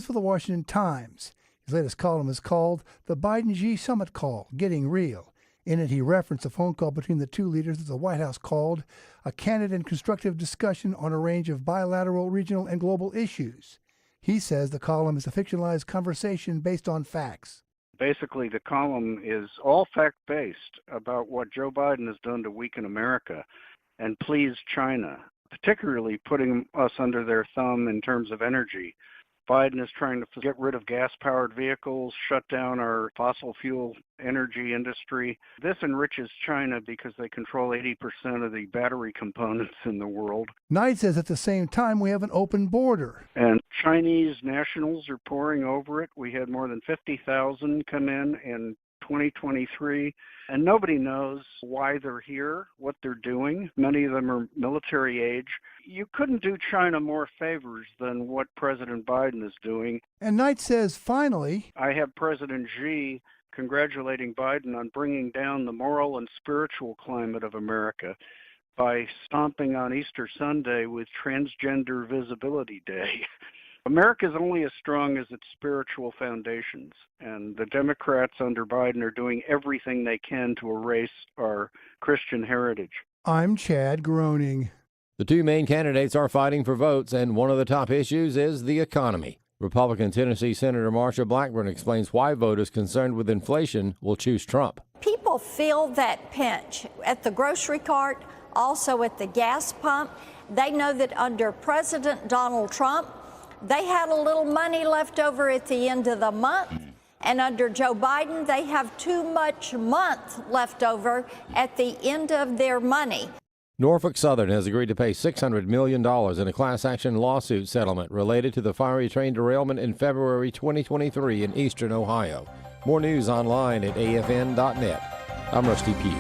for the Washington Times. His latest column is called The Biden-Xi Summit Call, Getting Real. In it, he referenced a phone call between the two leaders that the White House called a candid and constructive discussion on a range of bilateral, regional, and global issues. He says the column is a fictionalized conversation based on facts. Basically, the column is all fact-based about what Joe Biden has done to weaken America and please China, particularly putting us under their thumb in terms of energy. Biden is trying to get rid of gas-powered vehicles, shut down our fossil fuel energy industry. This enriches China because they control 80% of the battery components in the world. Knight says at the same time we have an open border. And Chinese nationals are pouring over it. We had more than 50,000 come in 2023, and nobody knows why they're here, what they're doing. Many of them are military age. You couldn't do China more favors than what President Biden is doing. And Knight says, finally, I have President Xi congratulating Biden on bringing down the moral and spiritual climate of America by stomping on Easter Sunday with Transgender Visibility Day. America is only as strong as its spiritual foundations, and the Democrats under Biden are doing everything they can to erase our Christian heritage. I'm Chad Groening. The two main candidates are fighting for votes, and one of the top issues is the economy. Republican Tennessee Senator Marsha Blackburn explains why voters concerned with inflation will choose Trump. People feel that pinch at the grocery cart, also at the gas pump. They know that under President Donald Trump, they had a little money left over at the end of the month, and under Joe Biden, they have too much month left over at the end of their money. Norfolk Southern has agreed to pay $600 million in a class action lawsuit settlement related to the fiery train derailment in February 2023 in eastern Ohio. More news online at afn.net. I'm Rusty Pugh.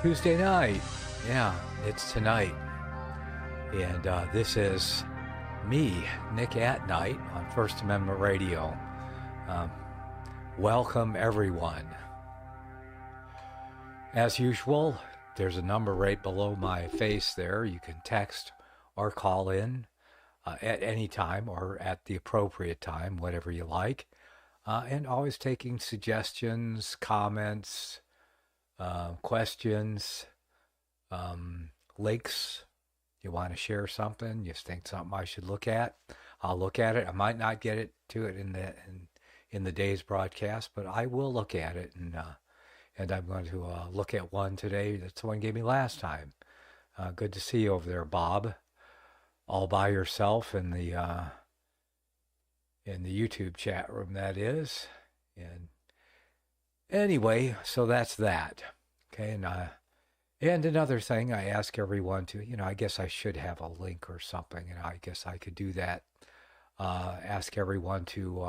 Tuesday night. Yeah, it's tonight. And this is me, Nick at Night, on First Amendment Radio. Welcome, everyone. As usual, there's a number right below my face there. You can text or call in at any time or at the appropriate time, whatever you like. And always taking suggestions, comments, questions, links. You want to share something, you think something I should look at, I'll look at it. I might not get to it in the day's broadcast, but I will look at it, and I'm going to look at one today. That's the one you gave me last time. Good to see you over there, Bob, all by yourself in the YouTube chat room, that is. And anyway, so that's that. Okay, and another thing, I ask everyone to, I guess I should have a link or something, and I guess I could do that. Ask everyone to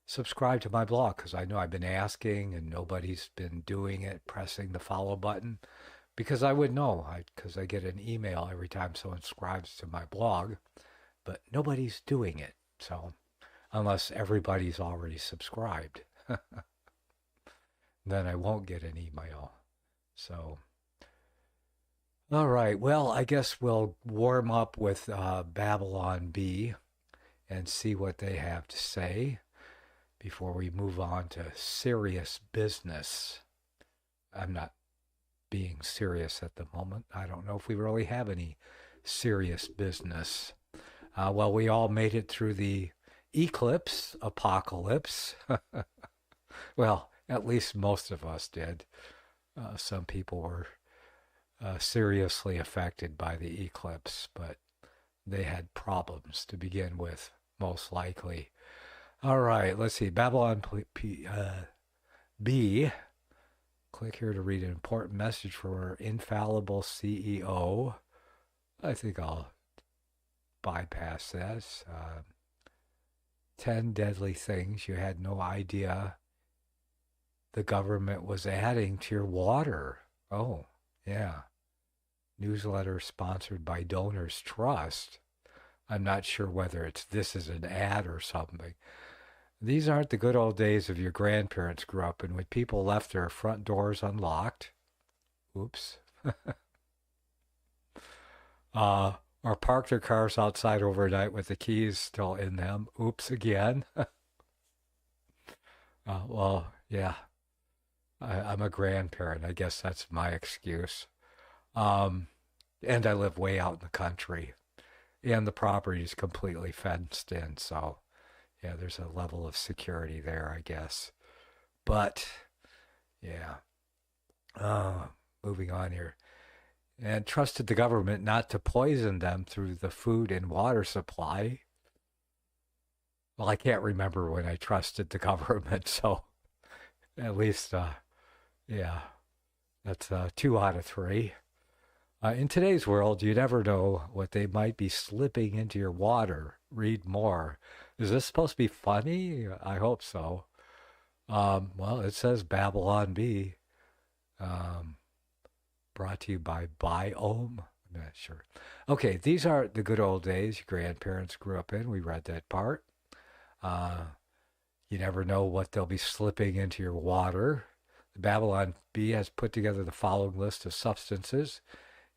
subscribe to my blog, because I know I've been asking and nobody's been doing it, pressing the follow button, because I would know, because I get an email every time someone subscribes to my blog, but nobody's doing it. So unless everybody's already subscribed, then I won't get an email. So, all right. Well, I guess we'll warm up with Babylon Bee and see what they have to say before we move on to serious business. I'm not being serious at the moment. I don't know if we really have any serious business. Well, we all made it through the eclipse apocalypse. Well, at least most of us did. Some people were seriously affected by the eclipse, but they had problems to begin with, most likely. All right, let's see. Babylon B. Click here to read an important message from our infallible CEO. I think I'll bypass this. 10 deadly things you had no idea the government was adding to your water. Oh, yeah. Newsletter sponsored by Donors Trust. I'm not sure whether this is an ad or something. These aren't the good old days of your grandparents grew up in when people left their front doors unlocked. Oops. Or parked their cars outside overnight with the keys still in them. Oops again. Well, yeah. I'm a grandparent. I guess that's my excuse. And I live way out in the country. And the property is completely fenced in, so yeah, there's a level of security there, I guess. But, yeah. Moving on here. And trusted the government not to poison them through the food and water supply. Well, I can't remember when I trusted the government, so at least, yeah, that's 2 out of 3. In today's world, you never know what they might be slipping into your water. Read more. Is this supposed to be funny? I hope so. Well, it says Babylon B. Brought to you by Biome. I'm not sure. Okay, these are the good old days your grandparents grew up in. We read that part. You never know what they'll be slipping into your water. The Babylon B has put together the following list of substances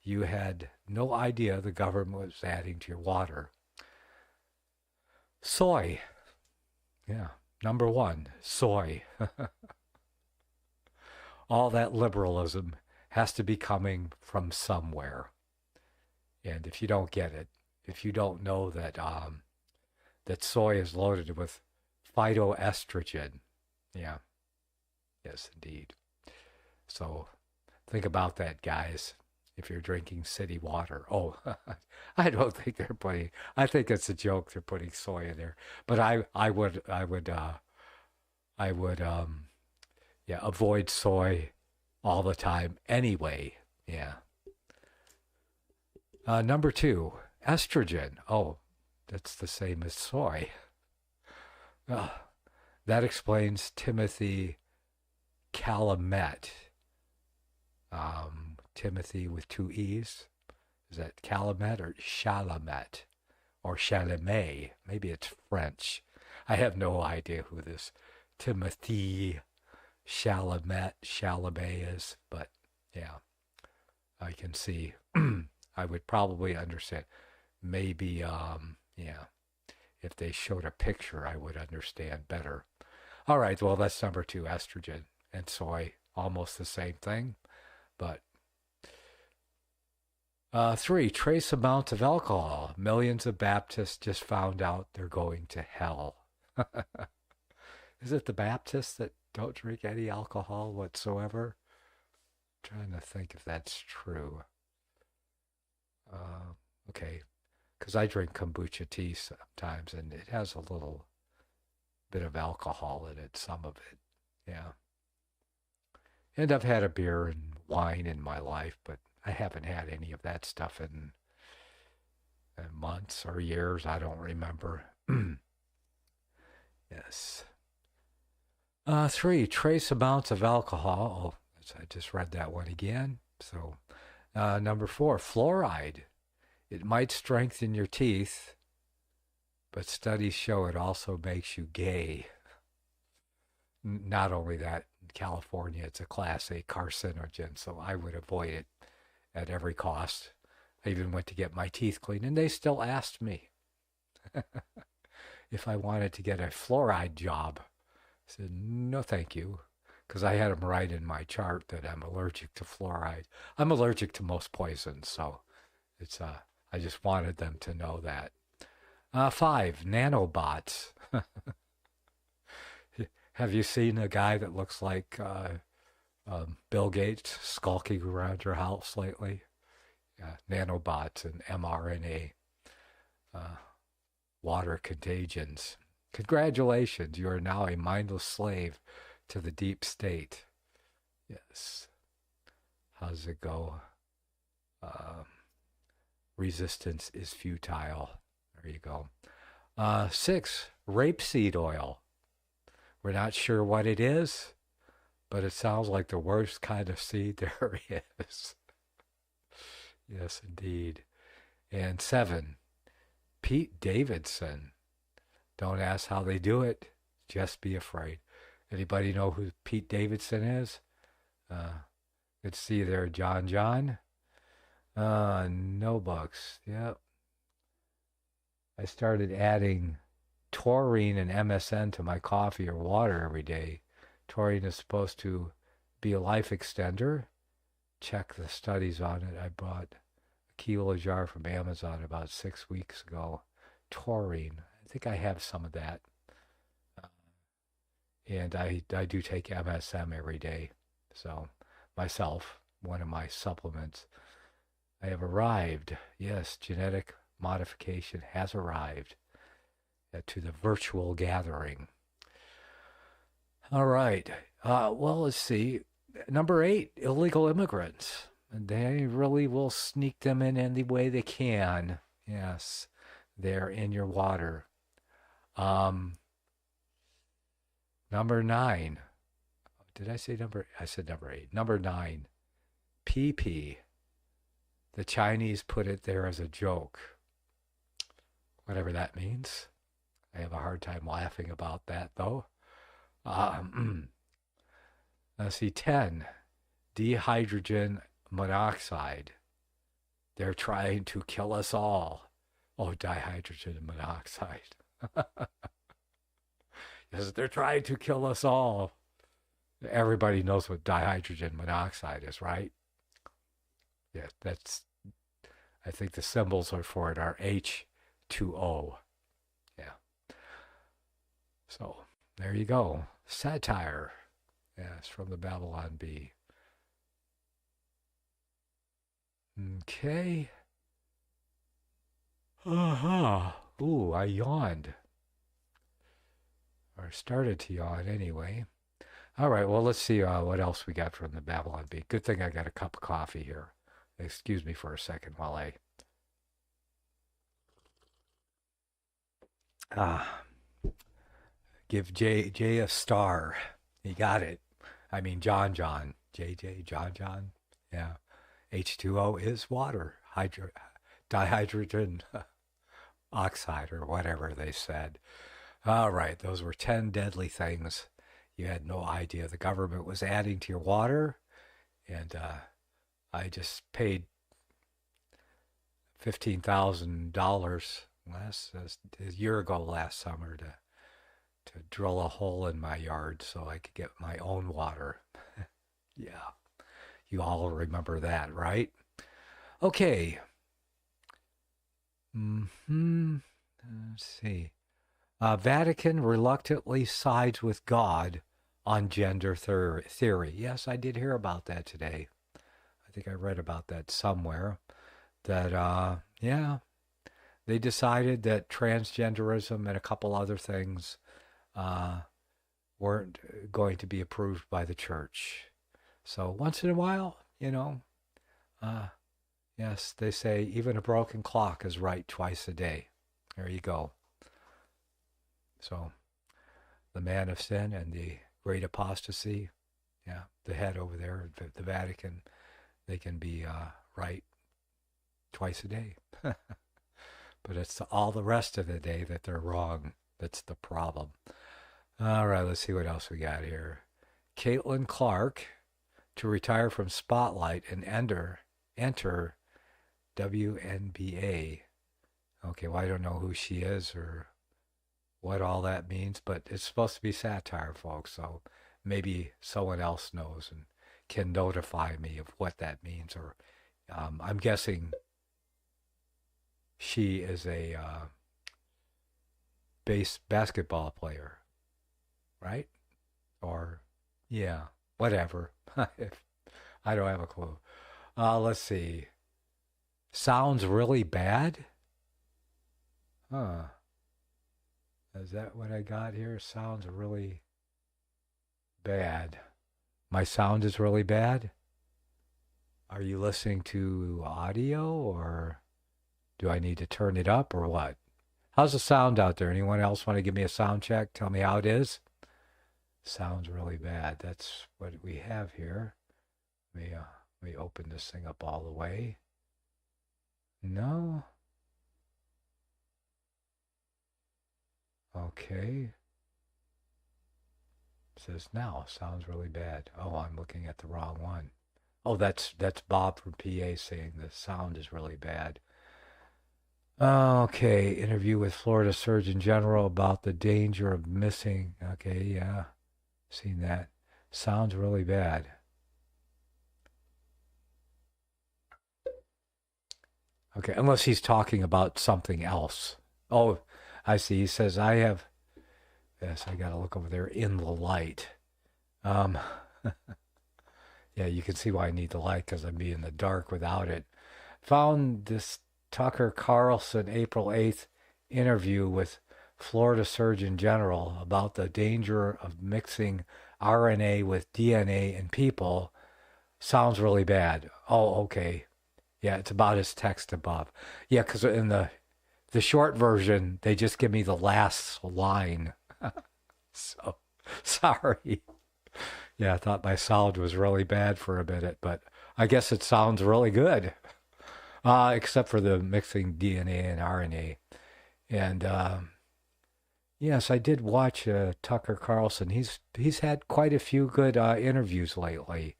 you had no idea the government was adding to your water. Soy. Yeah, number 1, soy. All that liberalism has to be coming from somewhere. And if you don't get it, if you don't know that that soy is loaded with phytoestrogen, yeah, yes, indeed. So think about that, guys. If you're drinking city water, I don't think they're putting. I think it's a joke. They're putting soy in there, but I would avoid soy all the time anyway. Yeah. Number 2, estrogen. Oh, that's the same as soy. That explains Timothy Chalamet. Timothy with 2 E's. Is that Chalamet or Chalamet? Or Chalamet? Maybe it's French. I have no idea who this Timothy Chalamet is, but yeah, I can see. I would probably understand. Maybe, if they showed a picture, I would understand better. All right, well, that's number 2, estrogen and soy, almost the same thing, but 3, trace amounts of alcohol. Millions of Baptists just found out they're going to hell. Is it the Baptists that don't drink any alcohol whatsoever? I'm trying to think if that's true. Okay, because I drink kombucha tea sometimes, and it has a little bit of alcohol in it, some of it, yeah. And I've had a beer and wine in my life, but I haven't had any of that stuff in months or years. I don't remember. Yes. 3, trace amounts of alcohol. Oh, I just read that one again. So, number 4, fluoride. It might strengthen your teeth, but studies show it also makes you gay. Not only that, in California, it's a Class A carcinogen, so I would avoid it at every cost. I even went to get my teeth cleaned, and they still asked me if I wanted to get a fluoride job. I said, no, thank you, because I had them right in my chart that I'm allergic to fluoride. I'm allergic to most poisons, so it's I just wanted them to know that. 5, nanobots. Have you seen a guy that looks like Bill Gates skulking around your house lately? Nanobots and mRNA, water contagions. Congratulations, you are now a mindless slave to the deep state. Yes. How's it go? Resistance is futile. There you go. 6, rapeseed oil. We're not sure what it is, but it sounds like the worst kind of seed there is. Yes, indeed. And 7, Pete Davidson. Don't ask how they do it. Just be afraid. Anybody know who Pete Davidson is? Good to see you there, John. No bucks. Yep. I started adding taurine and MSM to my coffee or water every day. Taurine is supposed to be a life extender. Check the studies on it. I bought a kilo jar from Amazon about 6 weeks ago. Taurine. I think I have some of that. And I do take MSM every day. So myself, one of my supplements. I have arrived. Yes, genetic modification has arrived to the virtual gathering. All right. Well, let's see. Number 8, illegal immigrants. They really will sneak them in any way they can. Yes, they're in your water. Number 9. Did I say number? I said number 8. Number 9. PP. The Chinese put it there as a joke. Whatever that means. I have a hard time laughing about that, though. Let's see, 10. Dihydrogen monoxide. They're trying to kill us all. Oh, dihydrogen monoxide. Yes, they're trying to kill us all. Everybody knows what dihydrogen monoxide is, right? Yeah, I think the symbols are for it are H2O. Yeah. So, there you go. Satire. Yes, from the Babylon Bee. Okay. Ooh, I yawned. Or started to yawn anyway. All right, well, let's see what else we got from the Babylon Bee. Good thing I got a cup of coffee here. Excuse me for a second while I... give J a star. He got it. I mean, John. JJ, John. Yeah. H2O is water. Dihydrogen oxide or whatever they said. All right, those were 10 deadly things you had no idea the government was adding to your water. And I just paid $15,000 a year ago last summer to drill a hole in my yard so I could get my own water. Yeah, you all remember that, right? Okay. Let's see. Vatican reluctantly sides with God on gender theory. Yes, I did hear about that today. I think I read about that somewhere. That, they decided that transgenderism and a couple other things weren't going to be approved by the church. So once in a while, yes, they say even a broken clock is right twice a day. There you go. So the man of sin and the great apostasy, yeah, the head over there, the Vatican, they can be right twice a day. But it's all the rest of the day that they're wrong. That's the problem. All right, let's see what else we got here. Caitlin Clark to retire from Spotlight and enter WNBA. Okay, well, I don't know who she is or what all that means, but it's supposed to be satire, folks, so maybe someone else knows and can notify me of what that means. Or I'm guessing she is a basketball player, right? Or, yeah, whatever. I don't have a clue. Let's see. Sounds really bad? Huh. Is that what I got here? Sounds really bad. My sound is really bad? Are you listening to audio, or do I need to turn it up, or what? How's the sound out there? Anyone else want to give me a sound check? Tell me how it is? Sounds really bad. That's what we have here. Let me open this thing up all the way. No? Okay. It says now. Sounds really bad. Oh, I'm looking at the wrong one. Oh, that's Bob from PA saying the sound is really bad. Okay, interview with Florida Surgeon General about the danger of missing. Okay, yeah, seen that. Sounds really bad. Okay, unless he's talking about something else. Oh, I see. He says, yes, I got to look over there in the light. Yeah, you can see why I need the light, because I'd be in the dark without it. Found this Tucker Carlson April 8th interview with Florida Surgeon General about the danger of mixing RNA with DNA in people. Sounds really bad. Oh, okay. Yeah, it's about his text above. Yeah, because in the short version, they just give me the last line. So, sorry. Yeah, I thought my sound was really bad for a minute, but I guess it sounds really good. Except for the mixing DNA and RNA. And yes, I did watch Tucker Carlson. He's had quite a few good interviews lately.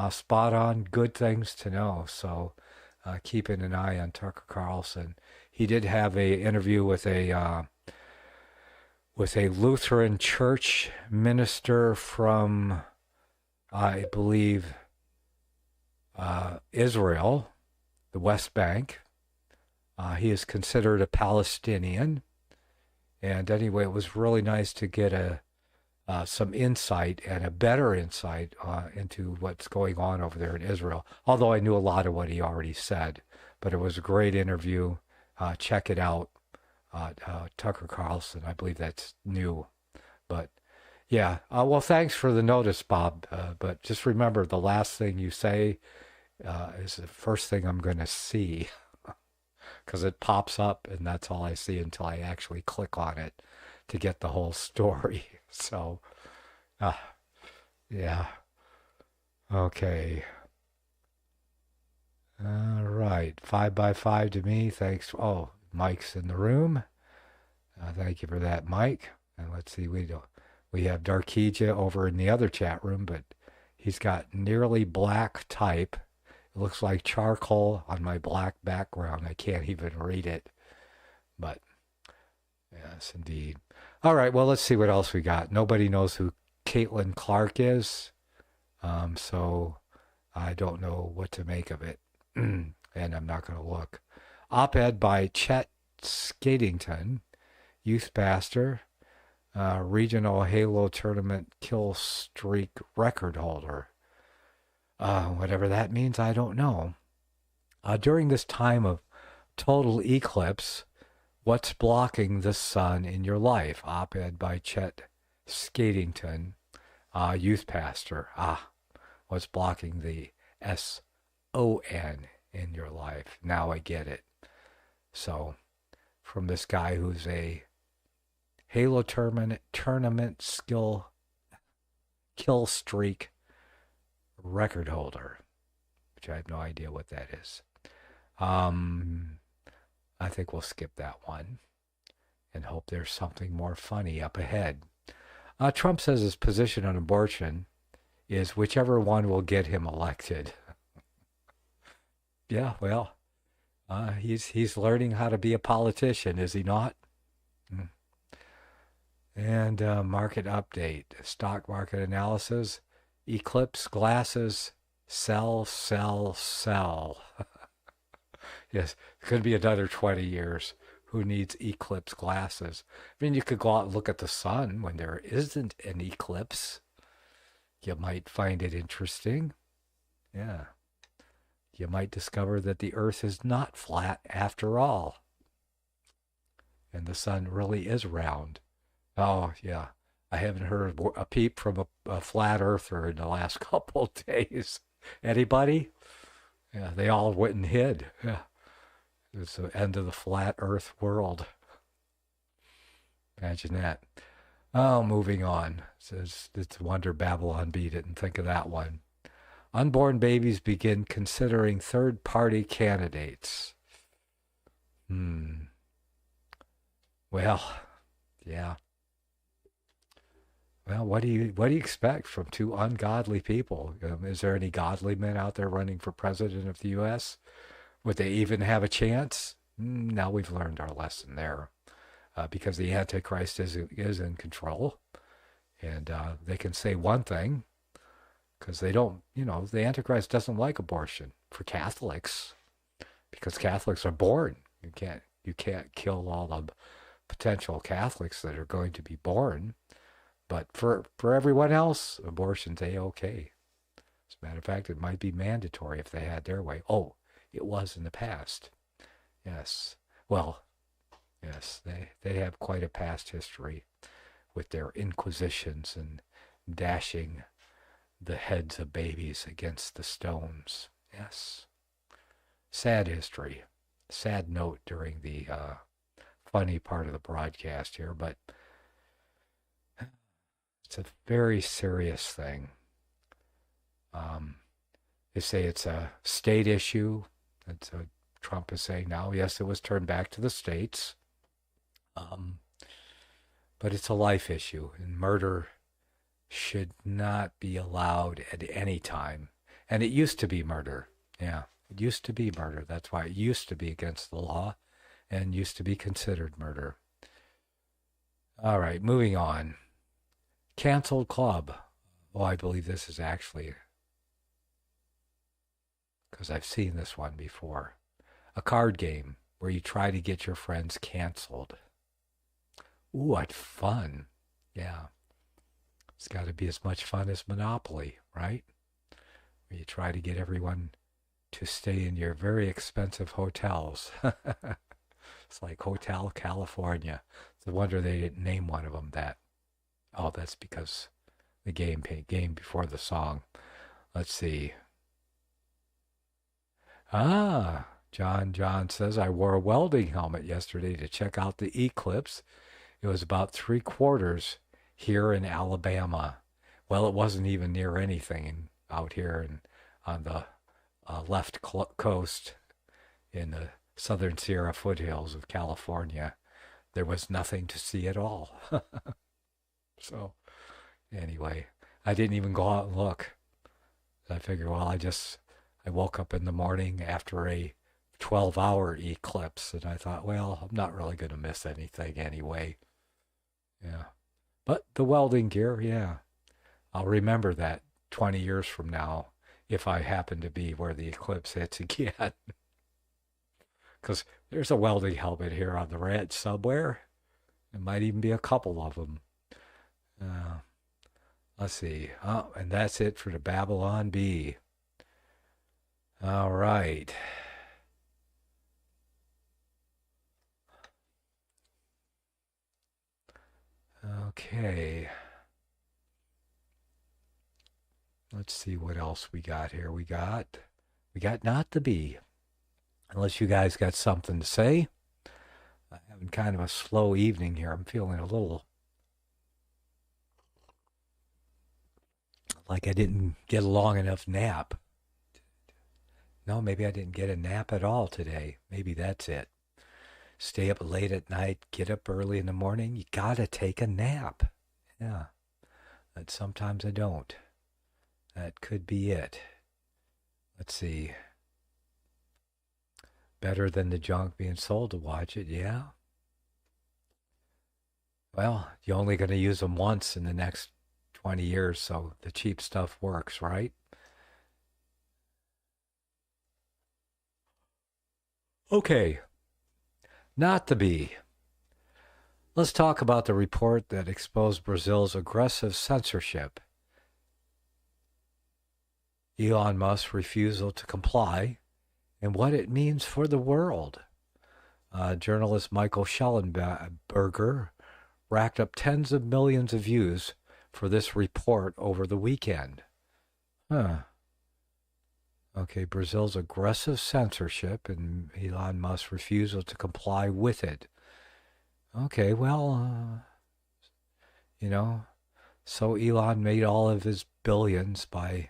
Spot on, good things to know. So keeping an eye on Tucker Carlson. He did have a interview with a Lutheran church minister from, I believe, Israel, the West Bank. He is considered a Palestinian. And anyway, it was really nice to get some insight, and a better insight into what's going on over there in Israel. Although I knew a lot of what he already said. But it was a great interview. Check it out. Tucker Carlson, I believe that's new. But yeah, well, thanks for the notice, Bob. But just remember, the last thing you say is the first thing I'm going to see, because it pops up and that's all I see until I actually click on it to get the whole story. So, yeah. Okay. All right. 5x5 to me. Thanks. Oh, Mike's in the room. Thank you for that, Mike. And let's see, we have Darkija over in the other chat room, but he's got nearly black type. It looks like charcoal on my black background. I can't even read it. But yes, indeed. All right, well, let's see what else we got. Nobody knows who Caitlin Clark is, so I don't know what to make of it, and I'm not going to look. Op-ed by Chet Skatington, youth pastor, regional Halo tournament kill streak record holder. Whatever that means, I don't know. During this time of total eclipse, what's blocking the sun in your life? Op-ed by Chet Skatington, youth pastor. What's blocking the S-O-N in your life? Now I get it. So, from this guy who's a Halo tournament skill kill streak record holder, which I have no idea what that is. I think we'll skip that one and hope there's something more funny up ahead. Trump says his position on abortion is whichever one will get him elected. Yeah, well, he's learning how to be a politician, is he not? And market update, stock market analysis, eclipse glasses, sell, sell, sell. Yes, it could be another 20 years. Who needs eclipse glasses? I mean, you could go out and look at the sun when there isn't an eclipse. You might find it interesting. Yeah. You might discover that the earth is not flat after all. And the sun really is round. Oh, yeah. I haven't heard a peep from a flat earther in the last couple of days. Anybody? Yeah, they all went and hid. Yeah. It's the end of the flat earth world. Imagine that. Oh, moving on. It's a wonder Babylon Bee didn't think of that one. Unborn babies begin considering third-party candidates. Well, yeah. Well, what do you expect from two ungodly people? Is there any godly men out there running for president of the U.S.? Would they even have a chance? Now we've learned our lesson there, because the Antichrist is in control, and they can say one thing, because they don't, the Antichrist doesn't like abortion for Catholics, because Catholics are born. You can't kill all the potential Catholics that are going to be born, but for everyone else, abortion's a-okay. As a matter of fact, it might be mandatory if they had their way. Oh, it was in the past. Yes. Well, yes, they have quite a past history with their inquisitions and dashing the heads of babies against the stones. Yes. Sad history. Sad note during the funny part of the broadcast here, but it's a very serious thing. They say it's a state issue. That's what Trump is saying now. Yes, it was turned back to the states. But it's a life issue, and murder should not be allowed at any time. And it used to be murder. Yeah, it used to be murder. That's why it used to be against the law and used to be considered murder. All right, moving on. Canceled Club. Oh, I believe this is actually, because I've seen this one before. A card game where you try to get your friends canceled. Ooh, what fun. Yeah. It's got to be as much fun as Monopoly, right? Where you try to get everyone to stay in your very expensive hotels. It's like Hotel California. It's a wonder they didn't name one of them that. Oh, that's because the game before the song. Let's see. John says, I wore a welding helmet yesterday to check out the eclipse. It was about 3/4 here in Alabama. Well, it wasn't even near anything out here on the left coast in the southern Sierra foothills of California. There was nothing to see at all. So, anyway, I didn't even go out and look. I figured, well, I woke up in the morning after a 12-hour eclipse, and I thought, well, I'm not really going to miss anything anyway. Yeah. But the welding gear, yeah. I'll remember that 20 years from now if I happen to be where the eclipse hits again. Because there's a welding helmet here on the ranch somewhere. There might even be a couple of them. Let's see. Oh, and that's it for the Babylon Bee. All right. Okay. Let's see what else we got here. We got Not the Bee. Unless you guys got something to say. I'm having kind of a slow evening here. I'm feeling a little like I didn't get a long enough nap. No, maybe I didn't get a nap at all today. Maybe that's it. Stay up late at night, get up early in the morning. You gotta take a nap. Yeah. But sometimes I don't. That could be it. Let's see. Better than the junk being sold to watch it, yeah. Well, you're only going to use them once in the next 20 years, so the cheap stuff works, right? Okay. not to be. Let's talk about the report that exposed Brazil's aggressive censorship. Elon Musk's refusal to comply and what it means for the world. Journalist Michael Schellenberger racked up tens of millions of views for this report over the weekend. Okay, Brazil's aggressive censorship and Elon Musk's refusal to comply with it. Okay, well, so Elon made all of his billions by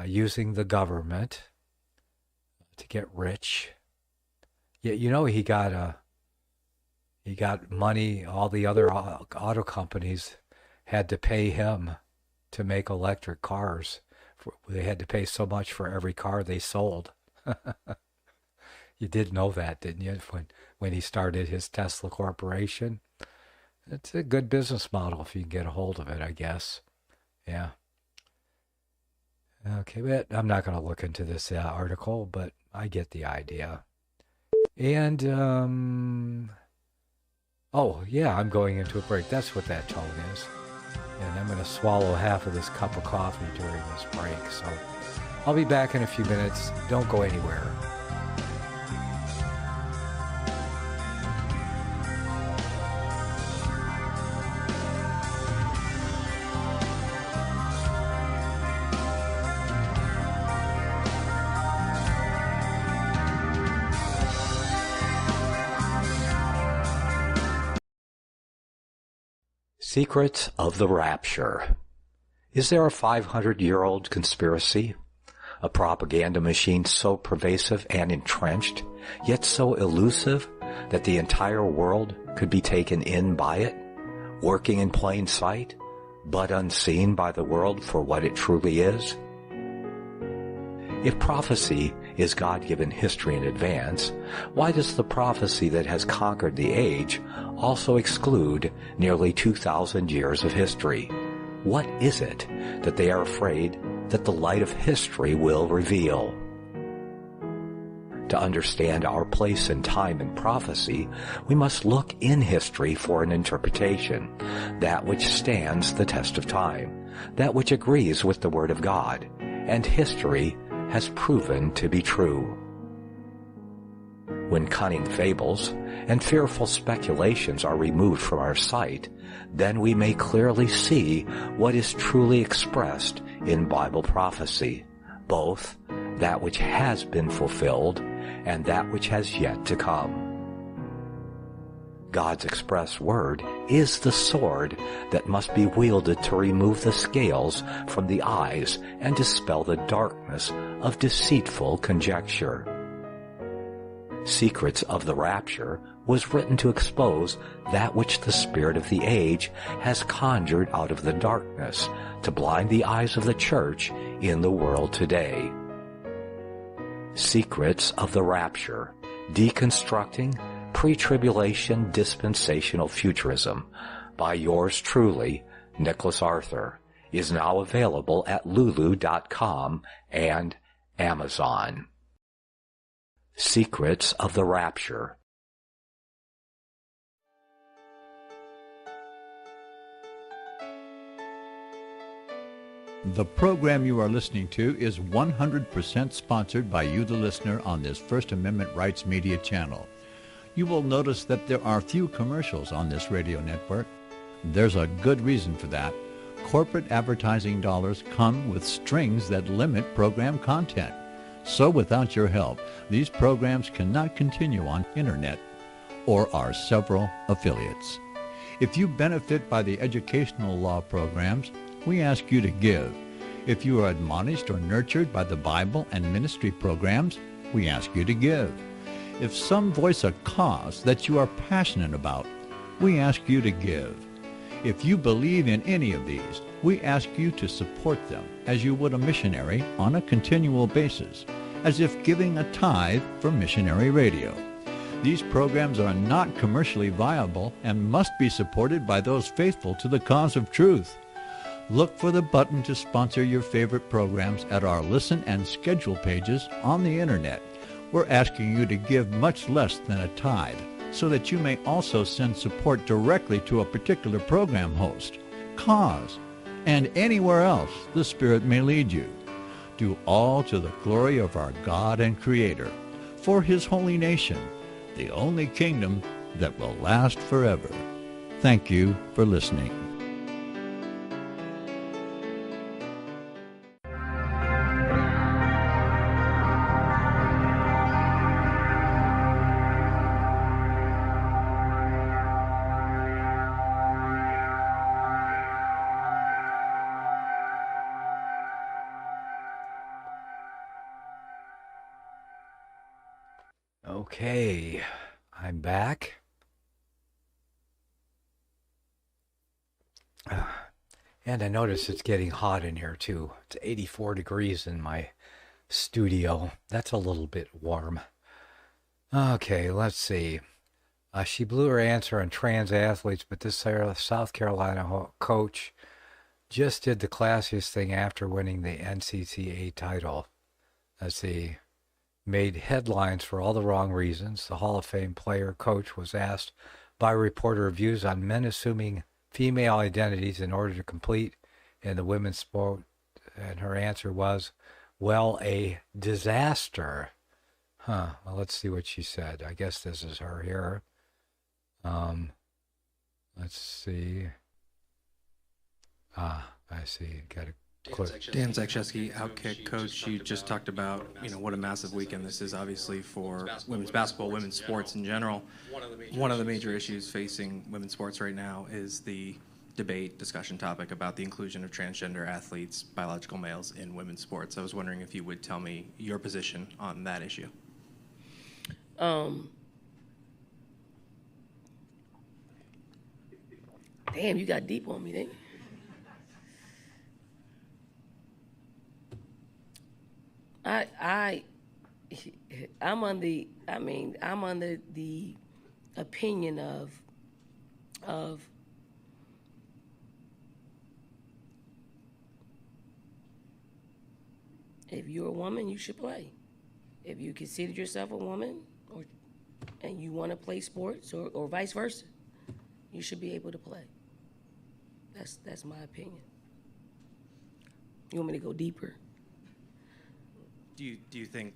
using the government to get rich. Yet, he got money. All the other auto companies had to pay him to make electric cars. They had to pay so much for every car they sold. You did know that, didn't you, when he started his Tesla Corporation? It's a good business model if you can get a hold of it, I guess. Yeah. Okay, but I'm not going to look into this article, but I get the idea. And, I'm going into a break. That's what that tone is. And I'm going to swallow half of this cup of coffee during this break. So I'll be back in a few minutes. Don't go anywhere. Secrets of the Rapture. Is there a 500-year-old conspiracy? A propaganda machine so pervasive and entrenched, yet so elusive that the entire world could be taken in by it, working in plain sight, but unseen by the world for what it truly is? If prophecy is God-given history in advance, why does the prophecy that has conquered the age also exclude nearly 2,000 years of history? What is it that they are afraid that the light of history will reveal? To understand our place and time in prophecy, we must look in history for an interpretation, that which stands the test of time, that which agrees with the Word of God, and history has proven to be true. When cunning fables and fearful speculations are removed from our sight, then we may clearly see what is truly expressed in Bible prophecy, both that which has been fulfilled and that which has yet to come. God's express word is the sword that must be wielded to remove the scales from the eyes and dispel the darkness of deceitful conjecture. Secrets of the Rapture was written to expose that which the spirit of the age has conjured out of the darkness to blind the eyes of the church in the world today. Secrets of the Rapture, Deconstructing Pre-Tribulation Dispensational Futurism by yours truly, Nicholas Arthur, is now available at Lulu.com and Amazon. Secrets of the Rapture. The program you are listening to is 100% sponsored by you, the listener, on this First Amendment Rights Media channel. You will notice that there are few commercials on this radio network. There's a good reason for that. Corporate advertising dollars come with strings that limit program content. So without your help, these programs cannot continue on internet or our several affiliates. If you benefit by the educational law programs, we ask you to give. If you are admonished or nurtured by the Bible and ministry programs, we ask you to give. If some voice a cause that you are passionate about, we ask you to give. If you believe in any of these, we ask you to support them as you would a missionary on a continual basis, as if giving a tithe for missionary radio. These programs are not commercially viable and must be supported by those faithful to the cause of truth. Look for the button to sponsor your favorite programs at our listen and schedule pages on the internet. We're asking you to give much less than a tithe. so that you may also send support directly to a particular program host, cause, and anywhere else the Spirit may lead you. Do all to the glory of our God and Creator, for His holy nation, the only kingdom that will last forever. Thank you for listening. Okay, I'm back. And I notice it's getting hot in here too. It's 84 degrees in my studio. That's a little bit warm. Okay, let's see. She blew her answer on trans athletes, but this South Carolina coach just did the classiest thing after winning the NCAA title. Let's see. Made headlines for all the wrong reasons. The Hall of Fame player coach was asked by a reporter views on men assuming female identities in order to compete in the women's sport, and her answer was, well, a disaster. Well, let's see what she said. I guess this is her here. Let's see. I see. Got a Dan Zakrzewski, Outkick coach. You just talked about, what a massive weekend this is, obviously, for women's basketball, women's sports in general. One of the major issues facing women's sports right now is the discussion topic about the inclusion of transgender athletes, biological males, in women's sports. I was wondering if you would tell me your position on that issue. Damn, you got deep on me, didn't you? I'm under the opinion of if you're a woman, you should play. If you consider yourself a woman and you want to play sports or vice versa, you should be able to play. That's my opinion. You want me to go deeper? Do you think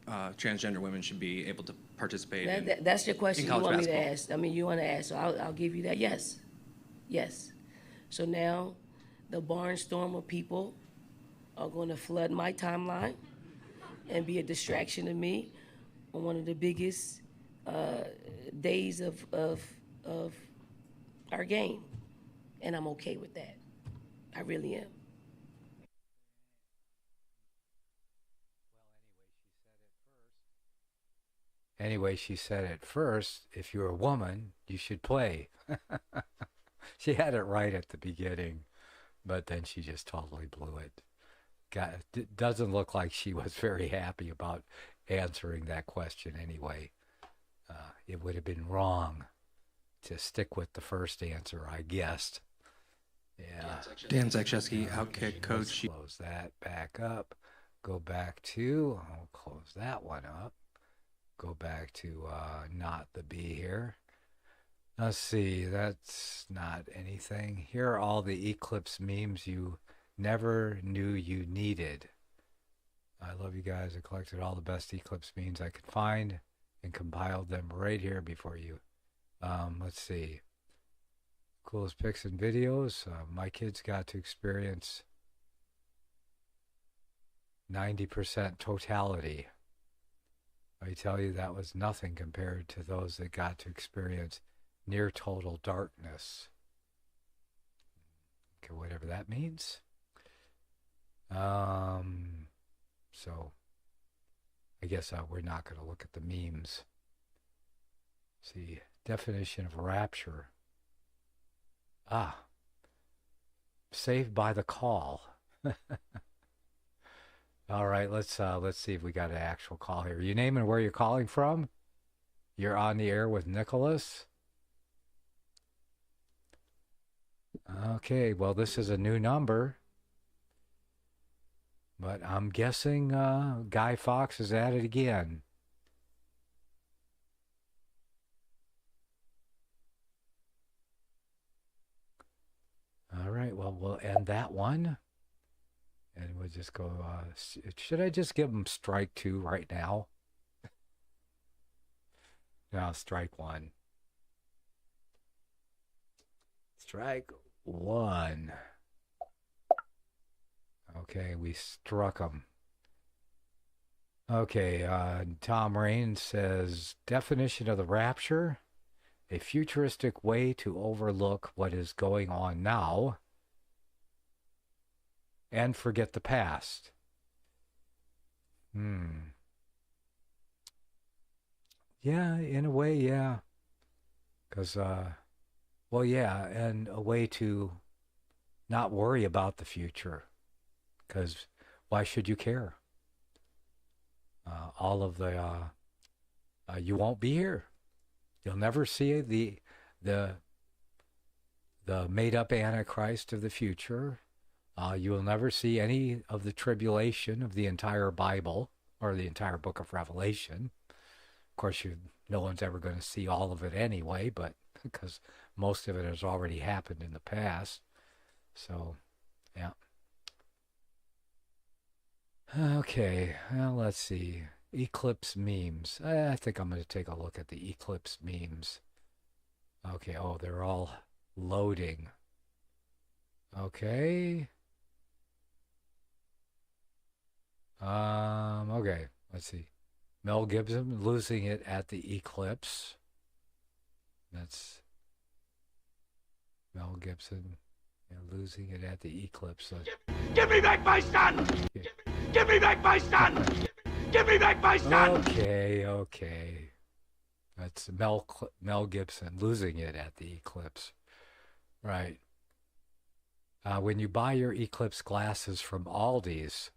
transgender women should be able to participate that's your question in you college want basketball? me to ask. I mean, you want to ask, so I'll give you that. Yes. So now the barnstorm of people are going to flood my timeline and be a distraction to me on one of the biggest days of our game. And I'm okay with that. I really am. Anyway, she said at first, if you're a woman, you should play. She had it right at the beginning, but then she just totally blew it. It doesn't look like she was very happy about answering that question anyway. It would have been wrong to stick with the first answer, I guessed. Yeah. Dan Zakrzewski, Outkick coach. Let's close that back up. Go back to, I'll close that one up. Go back to not the B here. Let's see, that's not anything. Here are all the Eclipse memes you never knew you needed. I love you guys. I collected all the best Eclipse memes I could find and compiled them right here before you. Let's see. Coolest pics and videos. My kids got to experience 90% totality. I tell you, that was nothing compared to those that got to experience near total darkness. Okay, whatever that means. So I guess we're not going to look at the memes. See, definition of rapture. Saved by the call. All right, let's see if we got an actual call here. Your name and where you're calling from? You're on the air with Nicholas. Okay, well, this is a new number, but I'm guessing Guy Fawkes is at it again. All right, well, we'll end that one. And we'll just go, should I just give them strike 2 right now? No, strike 1. Strike 1. Okay, we struck them. Okay, Tom Rain says, definition of the rapture, a futuristic way to overlook what is going on now and forget the past. Yeah, in a way, yeah. Because, well, yeah, and a way to not worry about the future. Because why should you care? All of the, you won't be here. You'll never see the made-up Antichrist of the future. You will never see any of the tribulation of the entire Bible or the entire book of Revelation. Of course, no one's ever going to see all of it anyway, but because most of it has already happened in the past. So, yeah. Okay, well, let's see. Eclipse memes. I think I'm going to take a look at the Eclipse memes. Okay, oh, they're all loading. Okay. Okay, let's see. Mel Gibson losing it at the eclipse. That's Mel Gibson losing it at the eclipse. Give me back my son! Give me back my son! Give me back my son! Okay. That's Mel Gibson losing it at the eclipse. Right. When you buy your eclipse glasses from Aldi's.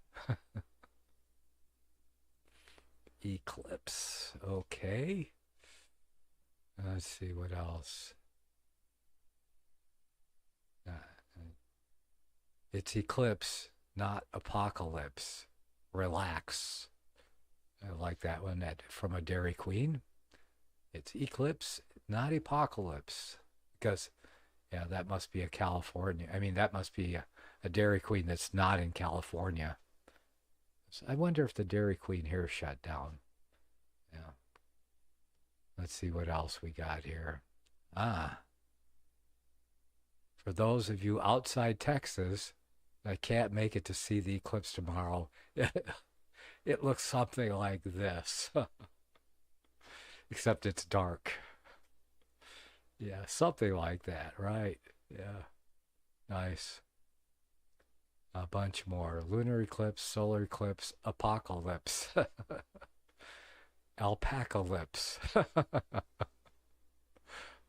Eclipse. Okay. Let's see what else. It's eclipse, not apocalypse. Relax. I like that one from a Dairy Queen. It's eclipse, not apocalypse. Because, yeah, that must be a California. I mean, that must be a Dairy Queen that's not in California. So I wonder if the Dairy Queen here shut down. Yeah. Let's see what else we got here. For those of you outside Texas that can't make it to see the eclipse tomorrow, it looks something like this. Except it's dark. Yeah, something like that, right? Yeah. Nice. A bunch more. Lunar eclipse, solar eclipse, apocalypse. Alpacalypse.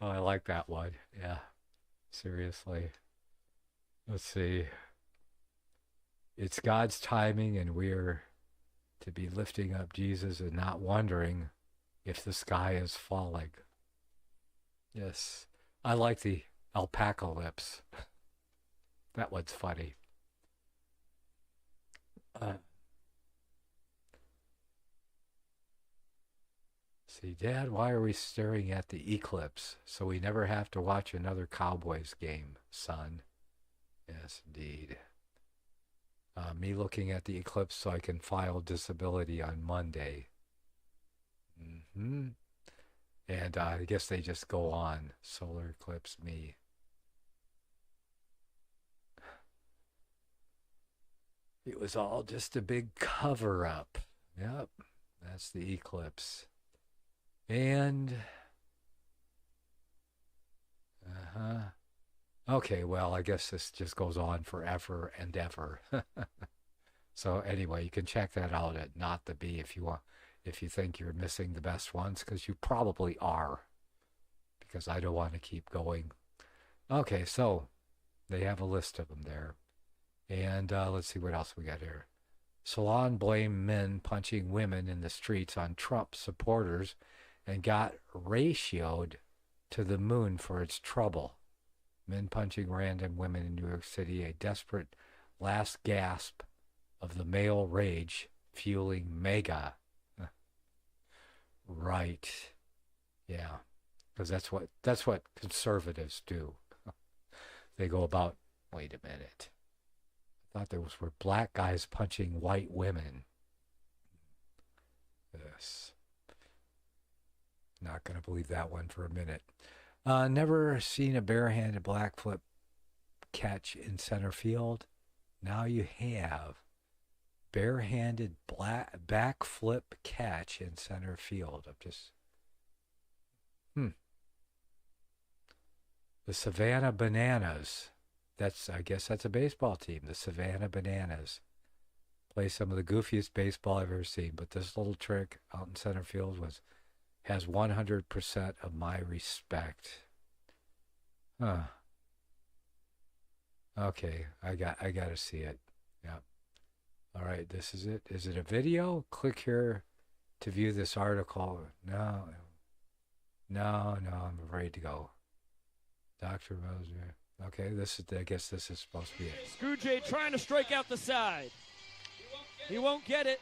Oh, I like that one. Yeah. Seriously. Let's see. It's God's timing, and we're to be lifting up Jesus and not wondering if the sky is falling. Yes. I like the alpacalypse. That one's funny. See, Dad, why are we staring at the eclipse? So we never have to watch another Cowboys game, son. Yes, indeed. Me looking at the eclipse so I can file disability on Monday. And I guess they just go on. Solar eclipse me. It was all just a big cover-up. Yep, that's the eclipse. And, okay, well, I guess this just goes on forever and ever. So anyway, you can check that out at Not the Bee if you want, if you think you're missing the best ones, because you probably are, because I don't want to keep going. Okay, so they have a list of them there. And let's see what else we got here. Salon blamed men punching women in the streets on Trump supporters and got ratioed to the moon for its trouble. Men punching random women in New York City, a desperate last gasp of the male rage fueling MAGA. Right. Yeah. Because that's what conservatives do. They go about Wait a minute. I thought those were black guys punching white women. Yes. Not going to believe that one for a minute. Never seen a barehanded black flip catch in center field. Now you have. Barehanded back flip catch in center field. I'm just... The Savannah Bananas. I guess that's a baseball team. The Savannah Bananas. Play some of the goofiest baseball I've ever seen. But this little trick out in center field has 100% of my respect. Huh. Okay, I got to see it. Yep. All right, this is it. Is it a video? Click here to view this article. No, I'm afraid to go. Dr. Moser. Okay, I guess this is supposed to be it. Scrooge trying to strike out the side. He won't get it.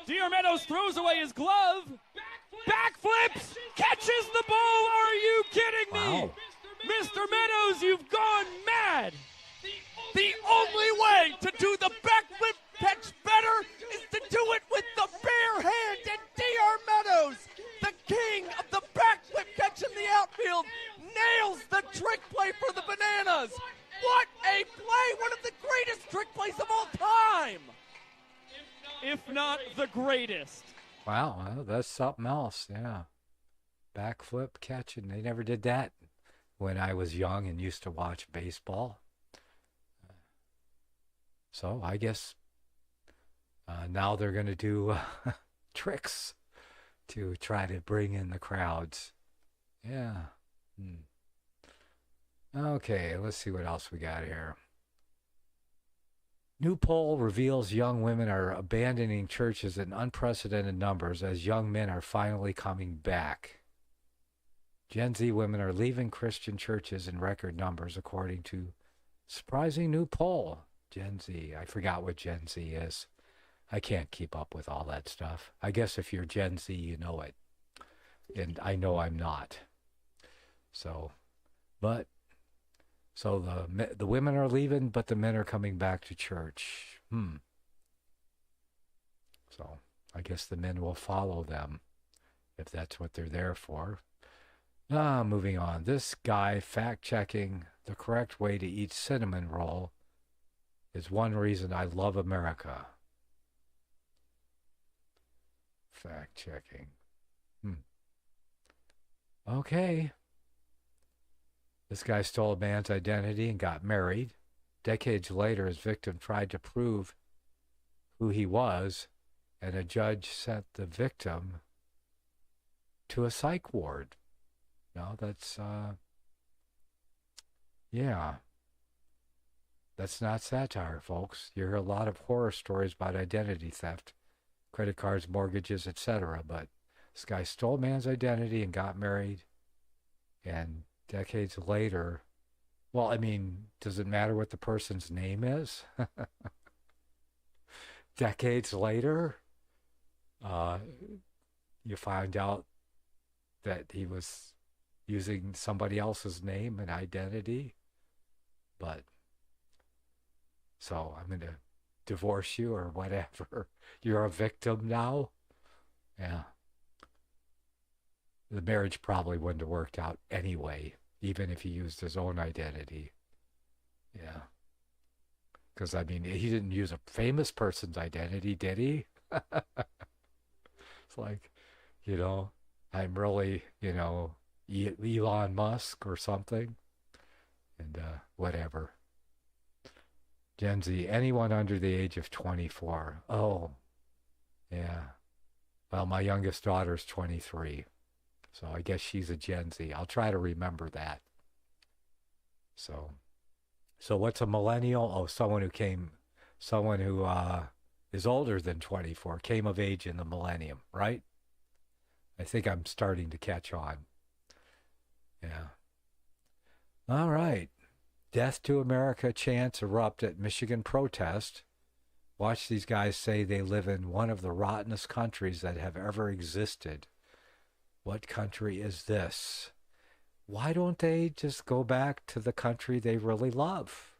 Meadows throws away his glove. Backflips, catches the ball. Are you kidding me? Wow. Mr. Meadows, you've gone mad. The only way to do the backflip catch better is to do it with the bare hand. And D.R. Meadows, the king of the backflip catch in the outfield, nails the trick play for the Bananas. What a play! One of the greatest trick plays of all time. If not the greatest. Wow, well, that's something else, yeah. Backflip catching. They never did that when I was young and used to watch baseball. So I guess now they're going to do tricks to try to bring in the crowds. Yeah. Okay, let's see what else we got here. New poll reveals young women are abandoning churches in unprecedented numbers as young men are finally coming back. Gen Z women are leaving Christian churches in record numbers, according to surprising new poll. Gen Z. I forgot what Gen Z is. I can't keep up with all that stuff. I guess if you're Gen Z, you know it. And I know I'm not. So the women are leaving, but the men are coming back to church. So I guess the men will follow them if that's what they're there for. Moving on. This guy fact-checking the correct way to eat cinnamon roll is one reason I love America. Fact-checking. Okay. This guy stole a man's identity and got married. Decades later, his victim tried to prove who he was, and a judge sent the victim to a psych ward. No, that's, yeah. That's not satire, folks. You hear a lot of horror stories about identity theft, credit cards, mortgages, etc. But this guy stole a man's identity and got married, and decades later, well, I mean, does it matter what the person's name is? Decades later, you find out that he was using somebody else's name and identity. But, so I'm going to divorce you or whatever. You're a victim now? Yeah. The marriage probably wouldn't have worked out anyway, even if he used his own identity. Yeah. Because, I mean, he didn't use a famous person's identity, did he? It's like, you know, I'm really, you know, Elon Musk or something. And whatever. Gen Z, anyone under the age of 24. Oh, yeah. Well, my youngest daughter's 23. So I guess she's a Gen Z. I'll try to remember that. So what's a millennial? Oh, someone who is older than 24, came of age in the millennium, right? I think I'm starting to catch on. Yeah. All right. Death to America chants erupt at Michigan protest. Watch these guys say they live in one of the rottenest countries that have ever existed. What country is this? why don't they just go back to the country they really love?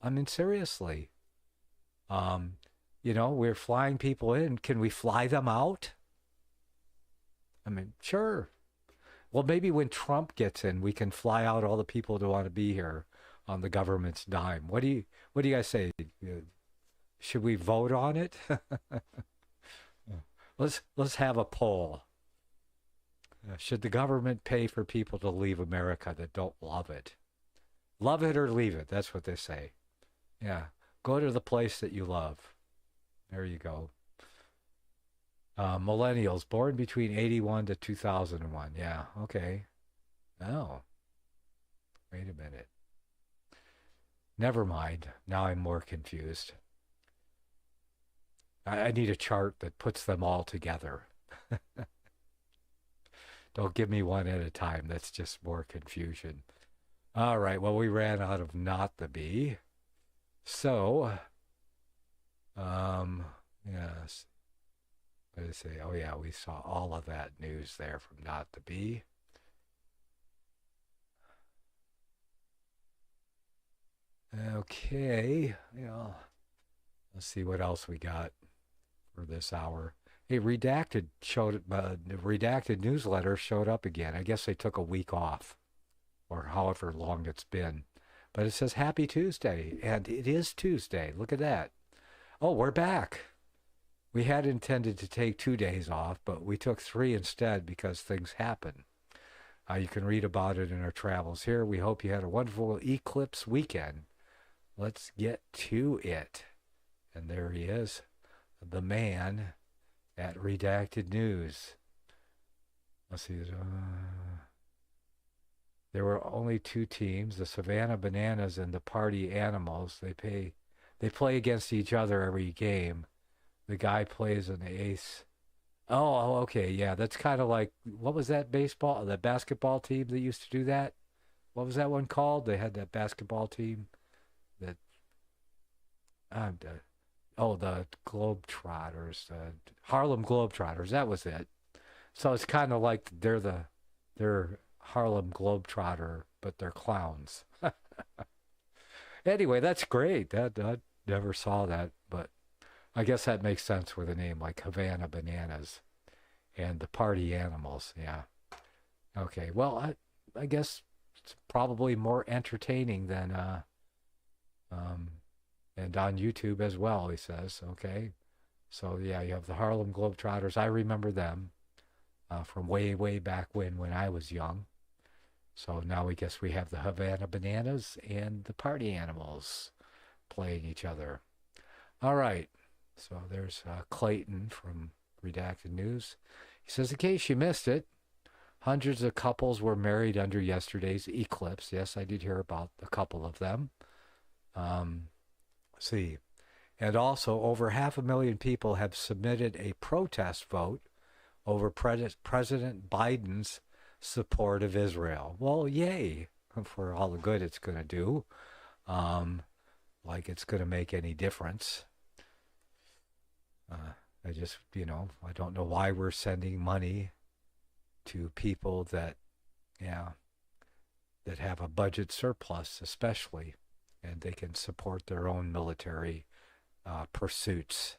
I mean, seriously. We're flying people in. Can we fly them out? I mean, sure. Well, maybe when Trump gets in, we can fly out all the people who want to be here on the government's dime. What do you guys say? Should we vote on it? Let's have a poll. Should the government pay for people to leave America that don't love it? Love it or leave it. That's what they say. Yeah. Go to the place that you love. There you go. Millennials born between 81 to 2001. Yeah. Okay. Oh. Wait a minute. Never mind. Now I'm more confused. I need a chart that puts them all together. Don't give me one at a time. That's just more confusion. All right. Well, we ran out of not the bee. So, yes. What did I say? Oh, yeah, we saw all of that news there from not the bee. Okay. Yeah. Let's see what else we got for this hour. Hey, Redacted the Redacted newsletter showed up again. I guess they took a week off, or however long it's been. But it says Happy Tuesday, and it is Tuesday. Look at that. Oh, we're back. We had intended to take 2 days off, but we took 3 instead because things happen. You can read about it in our travels here. We hope you had a wonderful eclipse weekend. Let's get to it. And there he is, the man at Redacted News. Let's see. There were only 2 teams, the Savannah Bananas and the Party Animals. They play against each other every game. The guy plays an ace. Oh, okay, yeah. That's kind of like, what was that the basketball team that used to do that? What was that one called? They had that basketball team that, the Globetrotters, Harlem Globetrotters. That was it. So it's kind of like they're Harlem Globetrotter, but they're clowns. Anyway, that's great. I never saw that, but I guess that makes sense with a name like Havana Bananas and the Party Animals. Yeah. Okay. Well, I guess it's probably more entertaining than and on YouTube as well, he says. Okay. So yeah, you have the Harlem Globetrotters. I remember them from way back when I was young. So now we guess we have the Havana Bananas and the Party Animals playing each other. All right. So there's Clayton from Redacted News. He says, in case you missed it, hundreds of couples were married under yesterday's eclipse. Yes, I did hear about a couple of them. Let's see. And also, over 500,000 people have submitted a protest vote over President Biden's support of Israel. Well, yay for all the good it's going to do. Like it's going to make any difference. I just, I don't know why we're sending money to people that have a budget surplus, especially, and they can support their own military pursuits.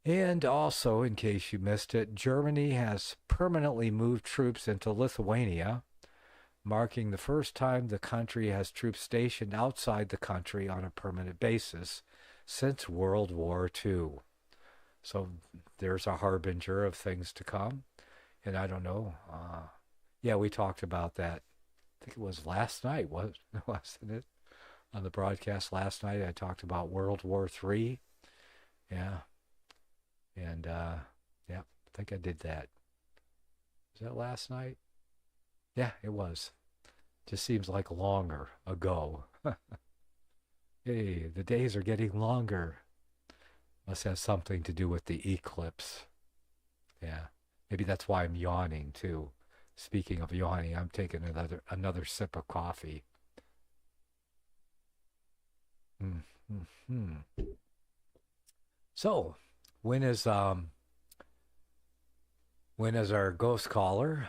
And also, in case you missed it, Germany has permanently moved troops into Lithuania, marking the first time the country has troops stationed outside the country on a permanent basis since World War II. So there's a harbinger of things to come. And I don't know. We talked about that. I think it was last night, wasn't it? On the broadcast last night, I talked about World War III. Yeah. And, I think I did that. Was that last night? Yeah, it was. Just seems like longer ago. Hey, the days are getting longer. Must have something to do with the eclipse. Yeah, maybe that's why I'm yawning too. Speaking of yawning, I'm taking another sip of coffee. So, when is our ghost caller?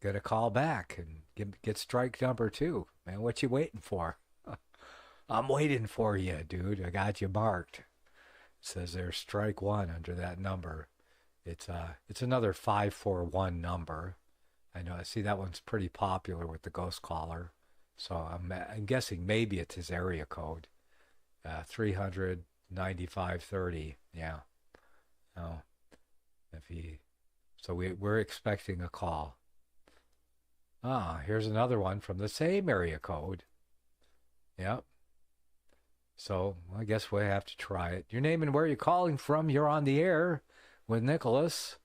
Gonna call back and get strike number 2. Man, what you waiting for? I'm waiting for you, dude. I got you marked. It says there's strike 1 under that number. It's another 541 number. I know. I see that one's pretty popular with the ghost caller. So I'm guessing maybe it's his area code. 300 9530. Yeah. Oh. So we're expecting a call. Here's another one from the same area code. Yep. So I guess we have to try it. Your name and where you're calling from. You're on the air with Nicholas.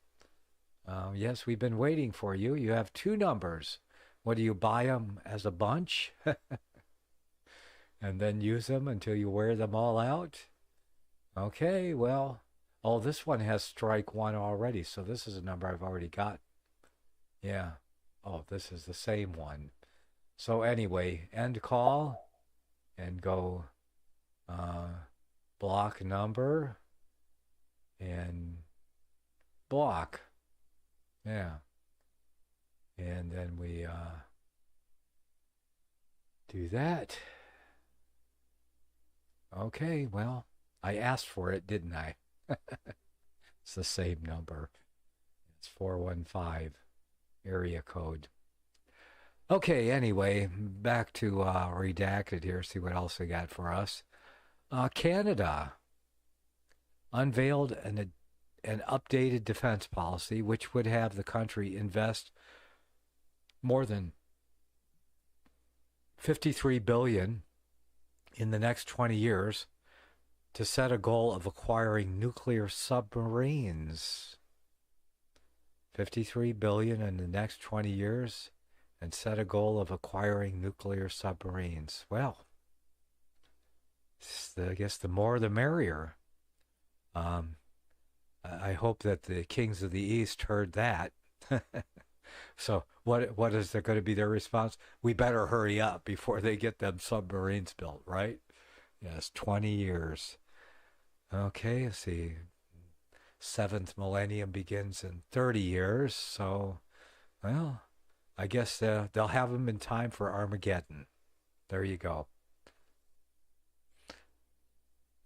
Yes, we've been waiting for you. You have 2 numbers. What do you buy them as a bunch? And then use them until you wear them all out? Okay, well, this one has strike 1 already, so this is a number I've already got. Yeah. This is the same one. So anyway, end call and go block number and block. Yeah. And then we do that. Okay, well, I asked for it, didn't I? It's the same number. It's 415 area code. Okay, anyway, back to Redacted here, see what else they got for us. Canada unveiled an updated defense policy which would have the country invest more than $53 billion in the next 20 years to set a goal of acquiring nuclear submarines. $53 billion in the next 20 years and set a goal of acquiring nuclear submarines. Well, I guess the more the merrier. I hope that the kings of the East heard that. So what is there going to be their response? We better hurry up before they get them submarines built, right? Yes, 20 years. Okay, let's see. 7th millennium begins in 30 years. So, well, I guess they'll have them in time for Armageddon. There you go.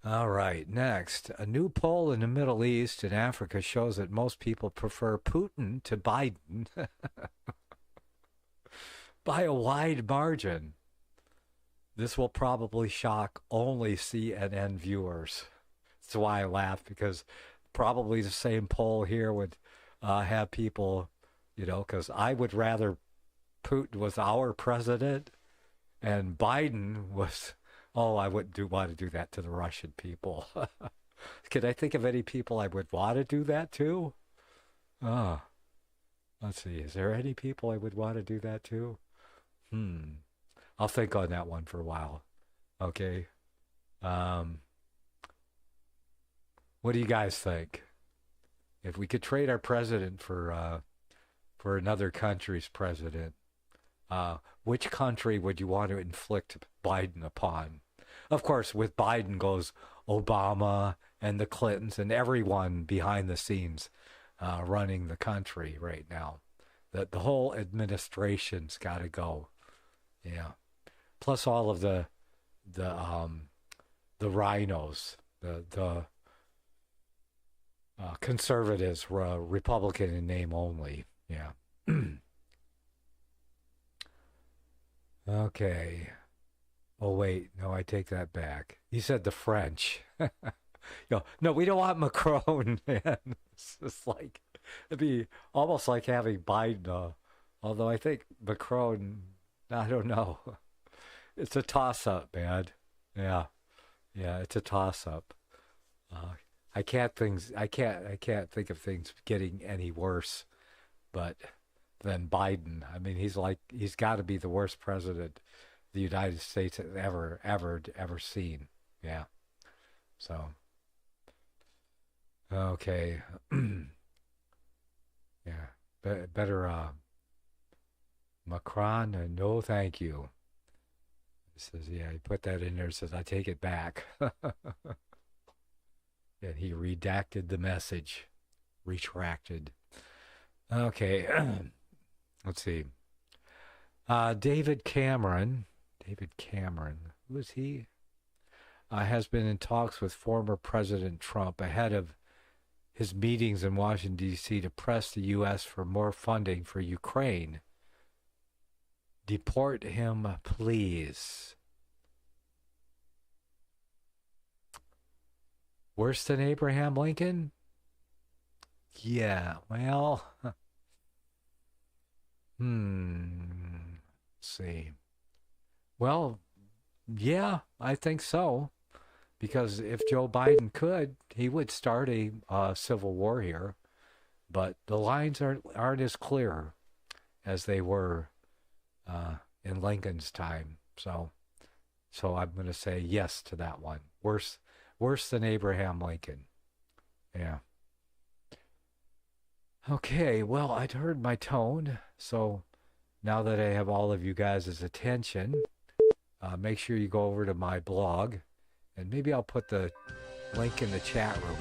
All right, next. A new poll in the Middle East and Africa shows that most people prefer Putin to Biden by a wide margin. This will probably shock only CNN viewers. That's why I laugh, because probably the same poll here would have people, because I would rather Putin was our president and Biden was... Oh, I wouldn't want to do that to the Russian people. Can I think of any people I would want to do that to? Let's see. Is there any people I would want to do that to? I'll think on that one for a while. Okay. What do you guys think? If we could trade our president for another country's president, which country would you want to inflict Biden upon? Of course, with Biden goes Obama and the Clintons and everyone behind the scenes running the country right now. The whole administration's got to go. Yeah. Plus all of the rhinos, the conservatives, Republican in name only. Yeah. Okay. Oh, wait. No, I take that back. You said the French. No, we don't want Macron, man. It's just like, it'd be almost like having Biden. Although I think Macron, I don't know. It's a toss-up, man. Yeah, it's a toss-up. I can't think of things getting any worse, but than Biden. I mean, he's got to be the worst president the United States has ever seen. Yeah. So. Okay. Yeah. Better. Macron. No, thank you. It says, yeah. He put that in there. Says, I take it back. And he redacted the message. Retracted. Okay. let's see. David Cameron, who is he? Has been in talks with former President Trump ahead of his meetings in Washington, D.C. to press the U.S. for more funding for Ukraine. Deport him, please. Worse than Abraham Lincoln? Yeah, well, let's see. Well, yeah, I think so. Because if Joe Biden could, he would start a civil war here. But the lines aren't as clear as they were in Lincoln's time. So I'm going to say yes to that one. Worse than Abraham Lincoln. Yeah. Okay, well, I'd heard my tone. So now that I have all of you guys' attention, make sure you go over to my blog. And maybe I'll put the link in the chat room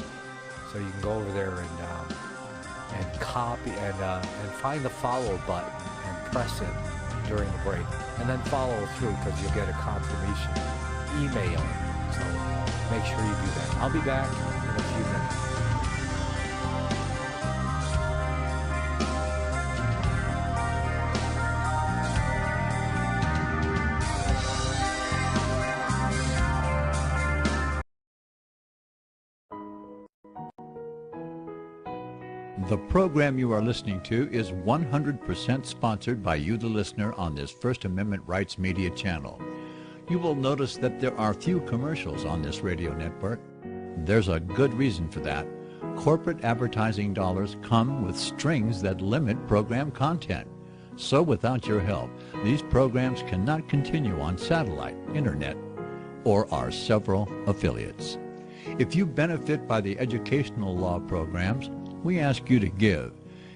so you can go over there and copy and find the follow button and press it during the break. And then follow through because you'll get a confirmation email. So make sure you do that. I'll be back in a few minutes. The program you are listening to is 100% sponsored by you, the listener, on this First Amendment Rights Media channel. You will notice that there are few commercials on this radio network. There's a good reason for that. Corporate advertising dollars come with strings that limit program content. So without your help, these programs cannot continue on satellite, internet, or our several affiliates. If you benefit by the educational law programs, we ask you to give.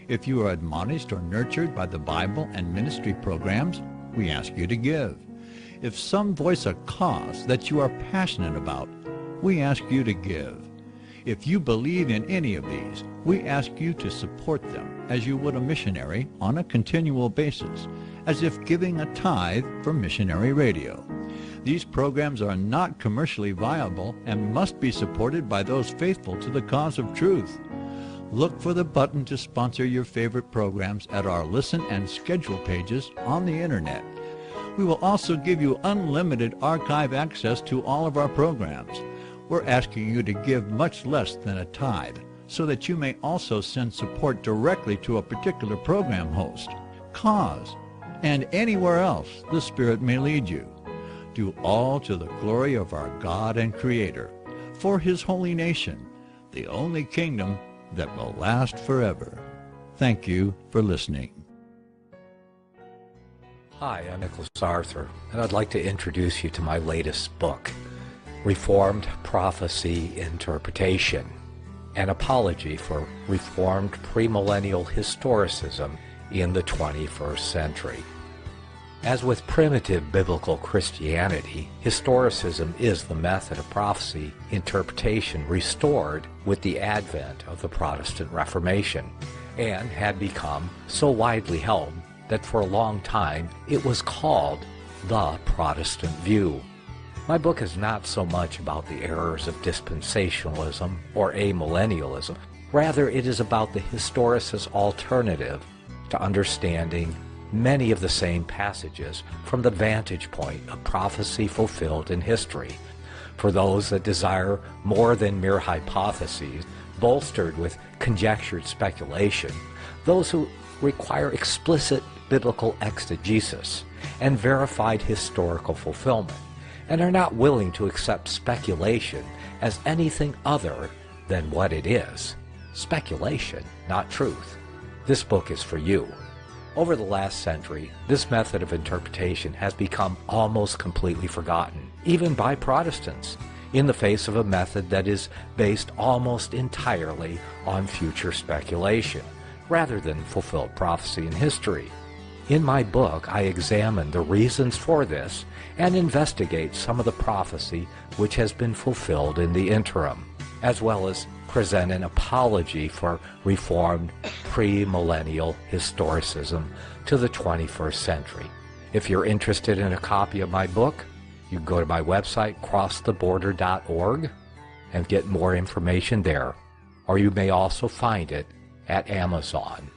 If you are admonished or nurtured by the Bible and ministry programs, we ask you to give. If some voice a cause that you are passionate about, we ask you to give. If you believe in any of these, we ask you to support them as you would a missionary on a continual basis, as if giving a tithe for missionary radio. These programs are not commercially viable and must be supported by those faithful to the cause of truth. Look for the button to sponsor your favorite programs at our listen and schedule pages on the internet. We will also give you unlimited archive access to all of our programs. We're asking you to give much less than a tithe so that you may also send support directly to a particular program host, cause, and anywhere else the Spirit may lead you. Do all to the glory of our God and Creator, for His holy nation, the only kingdom that will last forever. Thank you for listening. Hi, I'm Nicholas Arthur, and I'd like to introduce you to my latest book, Reformed Prophecy Interpretation, an apology for Reformed premillennial historicism in the 21st century. As with primitive biblical Christianity, historicism is the method of prophecy interpretation restored with the advent of the Protestant Reformation, and had become so widely held that for a long time it was called the Protestant view. My book is not so much about the errors of dispensationalism or amillennialism. Rather, it is about the historicist alternative to understanding many of the same passages from the vantage point of prophecy fulfilled in history. For those that desire more than mere hypotheses, bolstered with conjectured speculation, those who require explicit biblical exegesis and verified historical fulfillment, and are not willing to accept speculation as anything other than what it is, speculation, not truth. This book is for you. Over the last century, this method of interpretation has become almost completely forgotten, even by Protestants, in the face of a method that is based almost entirely on future speculation, rather than fulfilled prophecy in history. In my book, I examine the reasons for this and investigate some of the prophecy which has been fulfilled in the interim. as well as present an apology for reformed pre-millennial historicism to the 21st century. If you're interested in a copy of my book, you can go to my website, crosstheborder.org, and get more information there. Or you may also find it at Amazon.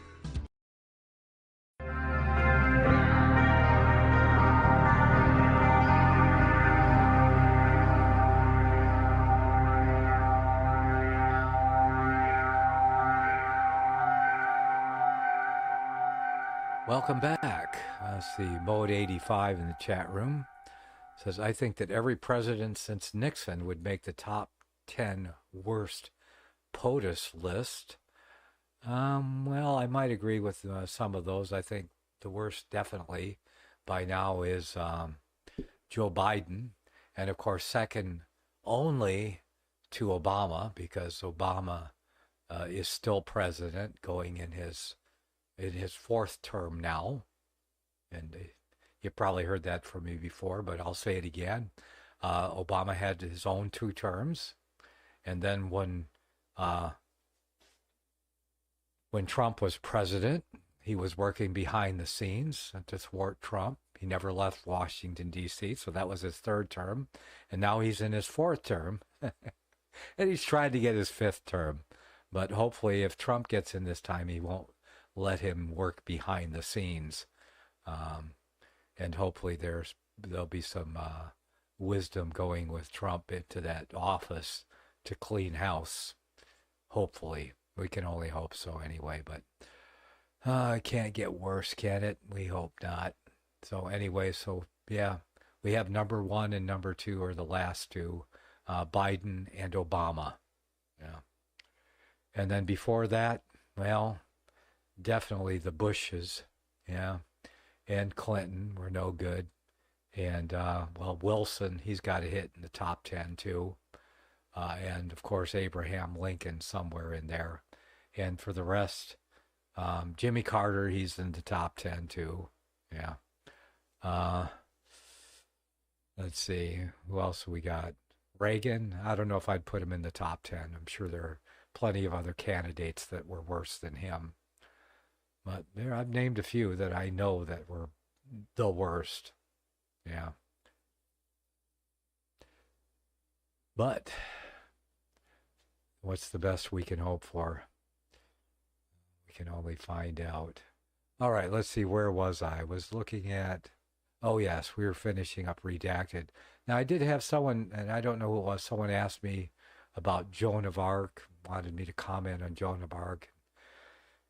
Welcome back. Let's see, Mode 85 in the chat room says, I think that every president since Nixon would make the top 10 worst POTUS list. Well, I might agree with some of those. I think the worst definitely by now is Joe Biden. And of course, second only to Obama, because Obama is still president going in his fourth term now. And you probably heard that from me before, but I'll say it again. Obama had his own 2 terms. And then when Trump was president, he was working behind the scenes to thwart Trump. He never left Washington, D.C., so that was his 3rd term. And now he's in his 4th term. And he's trying to get his 5th term. But hopefully if Trump gets in this time, he won't let him work behind the scenes. And hopefully there'll be some wisdom going with Trump into that office to clean house. Hopefully. We can only hope so anyway, but it can't get worse, can it? We hope not. So anyway, yeah, we have number 1 and number 2 are the last 2, Biden and Obama. Yeah. And then before that, well, definitely the Bushes, yeah, and Clinton were no good. And, well, Wilson, he's got a hit in the top 10 too. And, of course, Abraham Lincoln somewhere in there. And for the rest, Jimmy Carter, he's in the top 10 too. Yeah. Let's see. Who else we got? Reagan. I don't know if I'd put him in the top 10. I'm sure there are plenty of other candidates that were worse than him. But there, I've named a few that I know that were the worst. Yeah. But what's the best we can hope for? We can only find out. All right, let's see. Where was I? I was looking at, oh yes, we were finishing up Redacted. Now I did have someone, and I don't know who it was, someone asked me about Joan of Arc, wanted me to comment on Joan of Arc.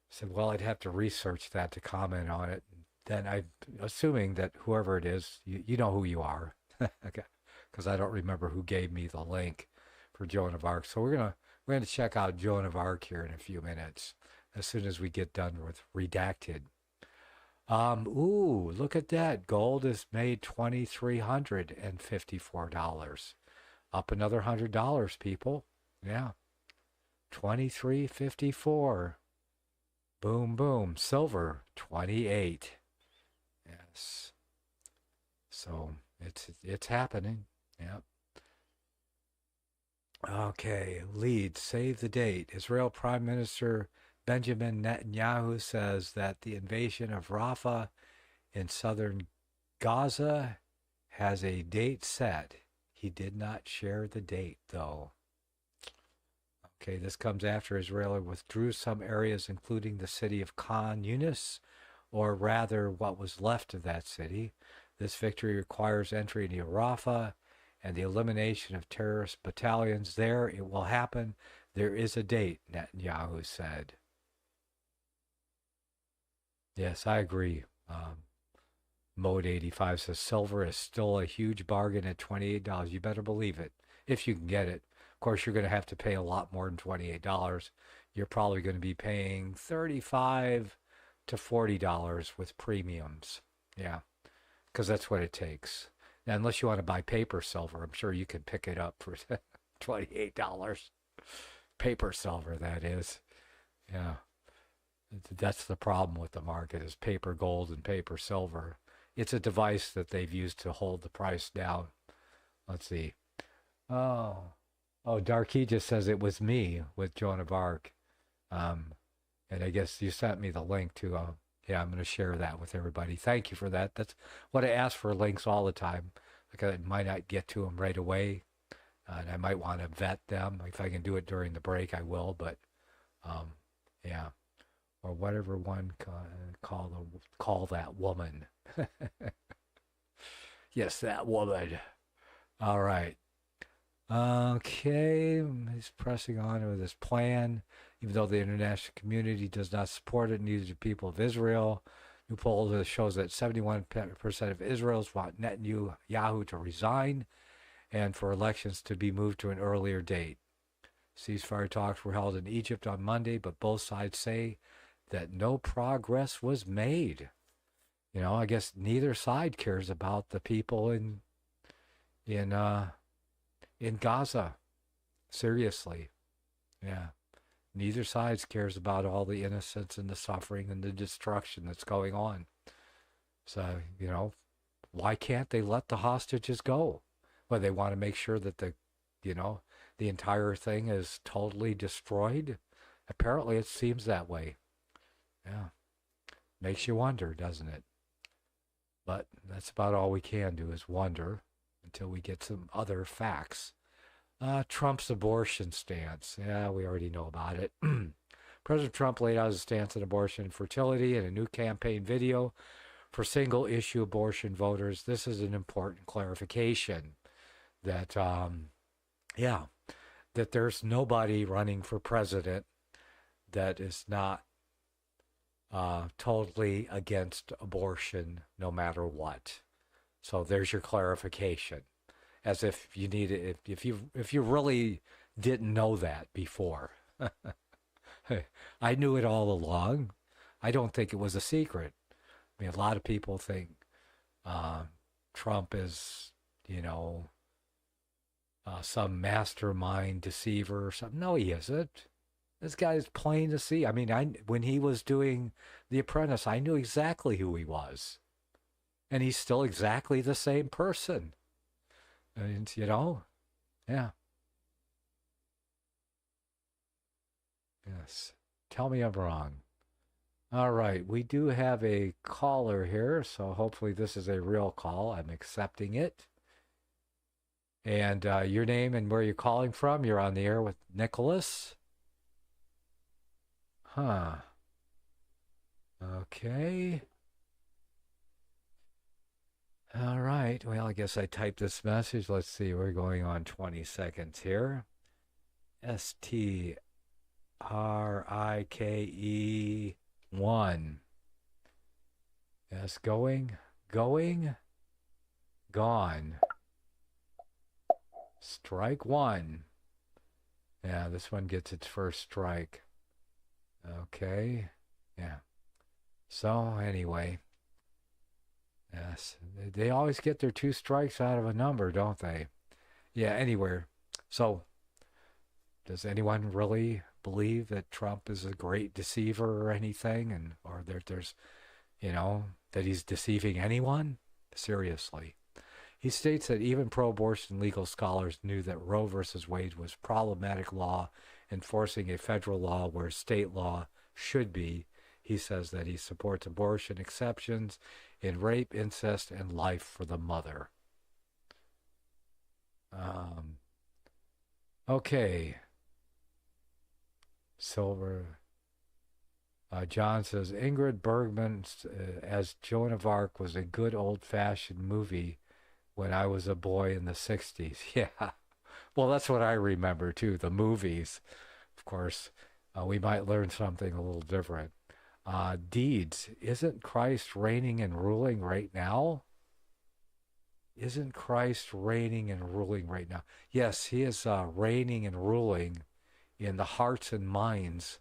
I said, well, I'd have to research that to comment on it. Then I'm assuming that whoever it is, you know who you are. Okay. Because I don't remember who gave me the link for Joan of Arc. So we're gonna check out Joan of Arc here in a few minutes, as soon as we get done with Redacted. Ooh, look at that. Gold is made $2,354. Up another $100, people. Yeah. $2,354. Boom, boom. Silver, 28. Yes. So it's happening. Yep. Okay, lead, save the date. Israel Prime Minister Benjamin Netanyahu says that the invasion of Rafah in southern Gaza has a date set. He did not share the date, though. Okay, this comes after Israel withdrew some areas, including the city of Khan Yunis, or rather what was left of that city. This victory requires entry into Rafah and the elimination of terrorist battalions there. It will happen. There is a date, Netanyahu said. Yes, I agree. Mode 85 says silver is still a huge bargain at $28. You better believe it, if you can get it. Of course, you're going to have to pay a lot more than $28. You're probably going to be paying $35 to $40 with premiums. Yeah, because that's what it takes. Now, unless you want to buy paper silver, I'm sure you can pick it up for $28. Paper silver, that is. Yeah. That's the problem with the market, is paper gold and paper silver. It's a device that they've used to hold the price down. Let's see. Oh, Oh, Darky just says it was me with Joan of Arc. And I guess you sent me the link to, yeah, I'm going to share that with everybody. Thank you for that. That's what I ask for, links all the time. Like I might not get to them right away, and I might want to vet them. If I can do it during the break, I will, but yeah. Or whatever one call that woman. Yes, that woman. All right. Okay, he's pressing on with his plan. Even though the international community does not support it, neither do people of Israel. New poll shows that 71% of Israelis want Netanyahu to resign and for elections to be moved to an earlier date. Ceasefire talks were held in Egypt on Monday, but both sides say that no progress was made. You know, I guess neither side cares about the people in Gaza. Seriously. Yeah. Neither side cares about all the innocence and the suffering and the destruction that's going on. So, you know, why can't they let the hostages go? Well, they want to make sure that the entire thing is totally destroyed. Apparently it seems that way. Yeah. Makes you wonder, doesn't it? But that's about all we can do is wonder until we get some other facts. Trump's abortion stance. Yeah, we already know about it. President Trump laid out his stance on abortion and fertility in a new campaign video for single-issue abortion voters. This is an important clarification that, that there's nobody running for president that is not totally against abortion no matter what. So there's your clarification. As if you need it, if you really didn't know that before. I knew it all along. I don't think it was a secret. I mean, a lot of people think Trump is, some mastermind deceiver or something. No, he isn't. This guy is plain to see. I mean, when he was doing The Apprentice, I knew exactly who he was. And he's still exactly the same person. And, yeah. Yes. Tell me I'm wrong. All right. We do have a caller here, so hopefully this is a real call. I'm accepting it. And your name and where you're calling from. You're on the air with Nicholas. Huh. Okay. All right. Well, I guess I typed this message. Let's see. We're going on 20 seconds here. STRIKE1. Yes, going, gone. Strike one. Yeah, this one gets its first strike. Okay. Yeah. So, anyway. Yes, they always get their 2 strikes out of a number, don't they? Yeah, anywhere. So, does anyone really believe that Trump is a great deceiver or anything? Or there's, that he's deceiving anyone? Seriously. He states that even pro-abortion legal scholars knew that Roe versus Wade was problematic law, enforcing a federal law where state law should be. He says that he supports abortion exceptions in rape, incest, and life for the mother. Okay. Silver. John says, Ingrid Bergman as Joan of Arc was a good old-fashioned movie when I was a boy in the 60s. Yeah. Well, that's what I remember, too, the movies. Of course, we might learn something a little different. Deeds. Isn't Christ reigning and ruling right now? Isn't Christ reigning and ruling right now? Yes, he is reigning and ruling in the hearts and minds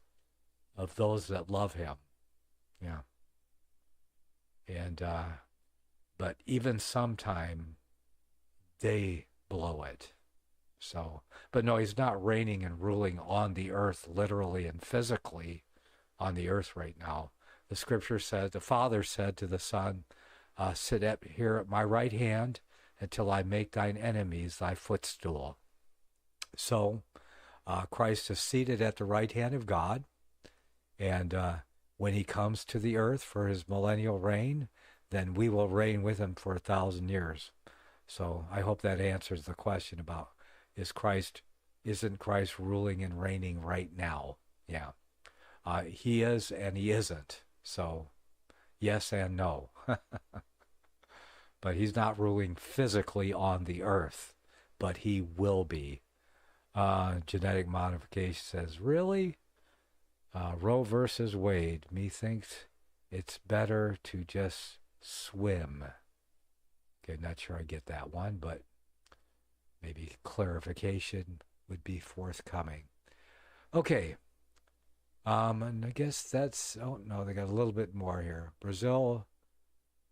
of those that love him. Yeah. And, but even sometime they blow it. So, but no, he's not reigning and ruling on the earth, literally and physically on the earth right now. The scripture says, the Father said to the Son, sit here at my right hand until I make thine enemies thy footstool. So Christ is seated at the right hand of God, and when he comes to the earth for his millennial reign, then we will reign with him for 1,000 years. So I hope that answers the question about isn't Christ ruling and reigning right now? Yeah. He is and he isn't. So yes and no. But he's not ruling physically on the earth, but he will be. Genetic modification says, really? Roe versus Wade. Methinks it's better to just swim. Okay, not sure I get that one, but maybe clarification would be forthcoming. Okay. And I guess that's, oh no, they got a little bit more here. Brazil,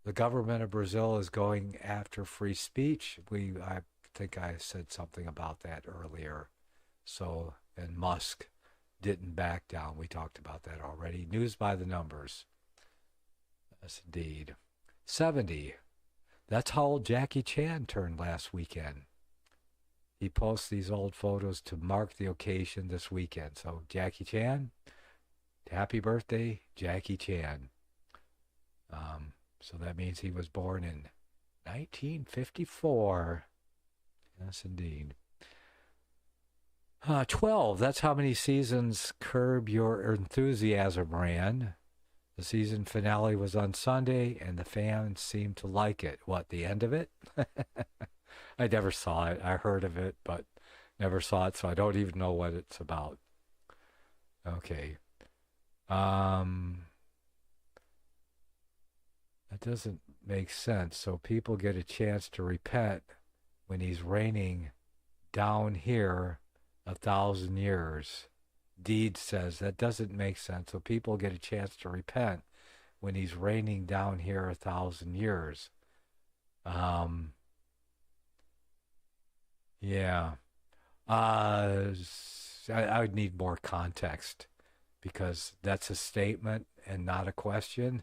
the government of Brazil is going after free speech. I think I said something about that earlier. So, and Musk didn't back down. We talked about that already. News by the numbers. Yes, indeed. 70. That's how old Jackie Chan turned last weekend. He posts these old photos to mark the occasion this weekend. So, Jackie Chan, happy birthday, Jackie Chan. So that means he was born in 1954. Yes, indeed. 12, that's how many seasons Curb Your Enthusiasm ran. The season finale was on Sunday, and the fans seemed to like it. What, the end of it? I never saw it. I heard of it, but never saw it, so I don't even know what it's about. Okay. That doesn't make sense. So people get a chance to repent when he's reigning down here 1,000 years. Deed says that doesn't make sense. So people get a chance to repent when he's reigning down here 1,000 years. Yeah. I would need more context because that's a statement and not a question.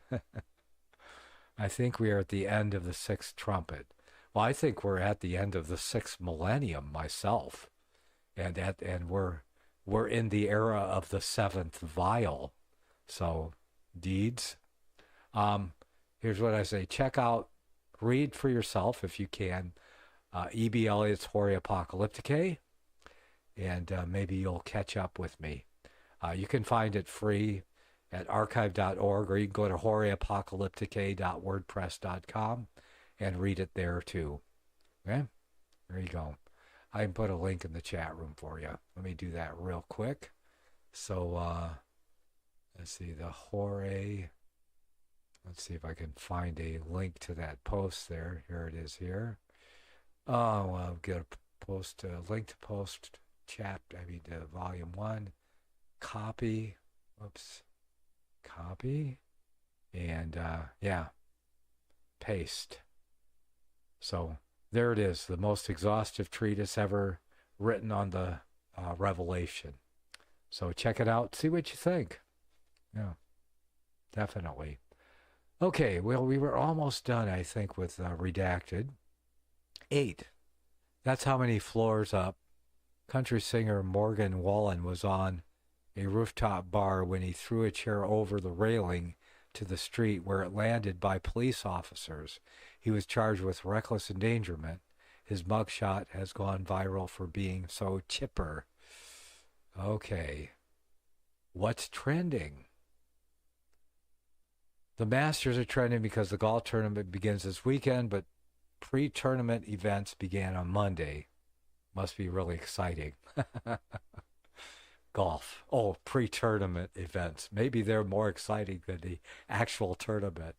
I think we are at the end of the sixth trumpet. Well, I think we're at the end of the sixth millennium myself. And we're in the era of the seventh vial. So, deeds. Here's what I say. Check out, read for yourself if you can, E.B. Elliott's Horia Apocalypticae, and maybe you'll catch up with me. You can find it free at archive.org, or you can go to horiapocalypticae.wordpress.com and read it there too. Okay? There you go. I can put a link in the chat room for you. Let me do that real quick. So, let's see, the Hore. Let's see if I can find a link to that post there. Here it is here. Oh, I'll get a link to post volume 1. Copy. Oops. Copy. And, paste. So, there it is, the most exhaustive treatise ever written on the Revelation. So check it out, see what you think. Yeah, definitely. Okay, well, we were almost done, I think, with Redacted. 8. That's how many floors up. Country singer Morgan Wallen was on a rooftop bar when he threw a chair over the railing to the street where it landed by police officers. He was charged with reckless endangerment. His mugshot has gone viral for being so chipper. Okay. What's trending? The Masters are trending because the golf tournament begins this weekend, but pre-tournament events began on Monday. Must be really exciting. Golf. Oh, pre-tournament events. Maybe they're more exciting than the actual tournament.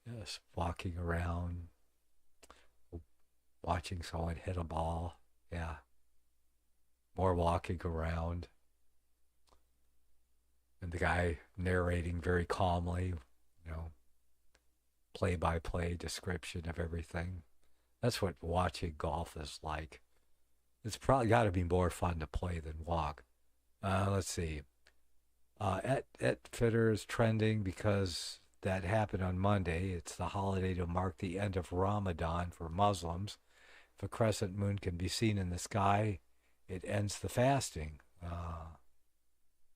Yes, walking around, watching someone hit a ball. Yeah. More walking around. And the guy narrating very calmly, play-by-play description of everything. That's what watching golf is like. It's probably got to be more fun to play than walk. Let's see. Et Fitter is trending because that happened on Monday. It's the holiday to mark the end of Ramadan for Muslims. If a crescent moon can be seen in the sky, it ends the fasting.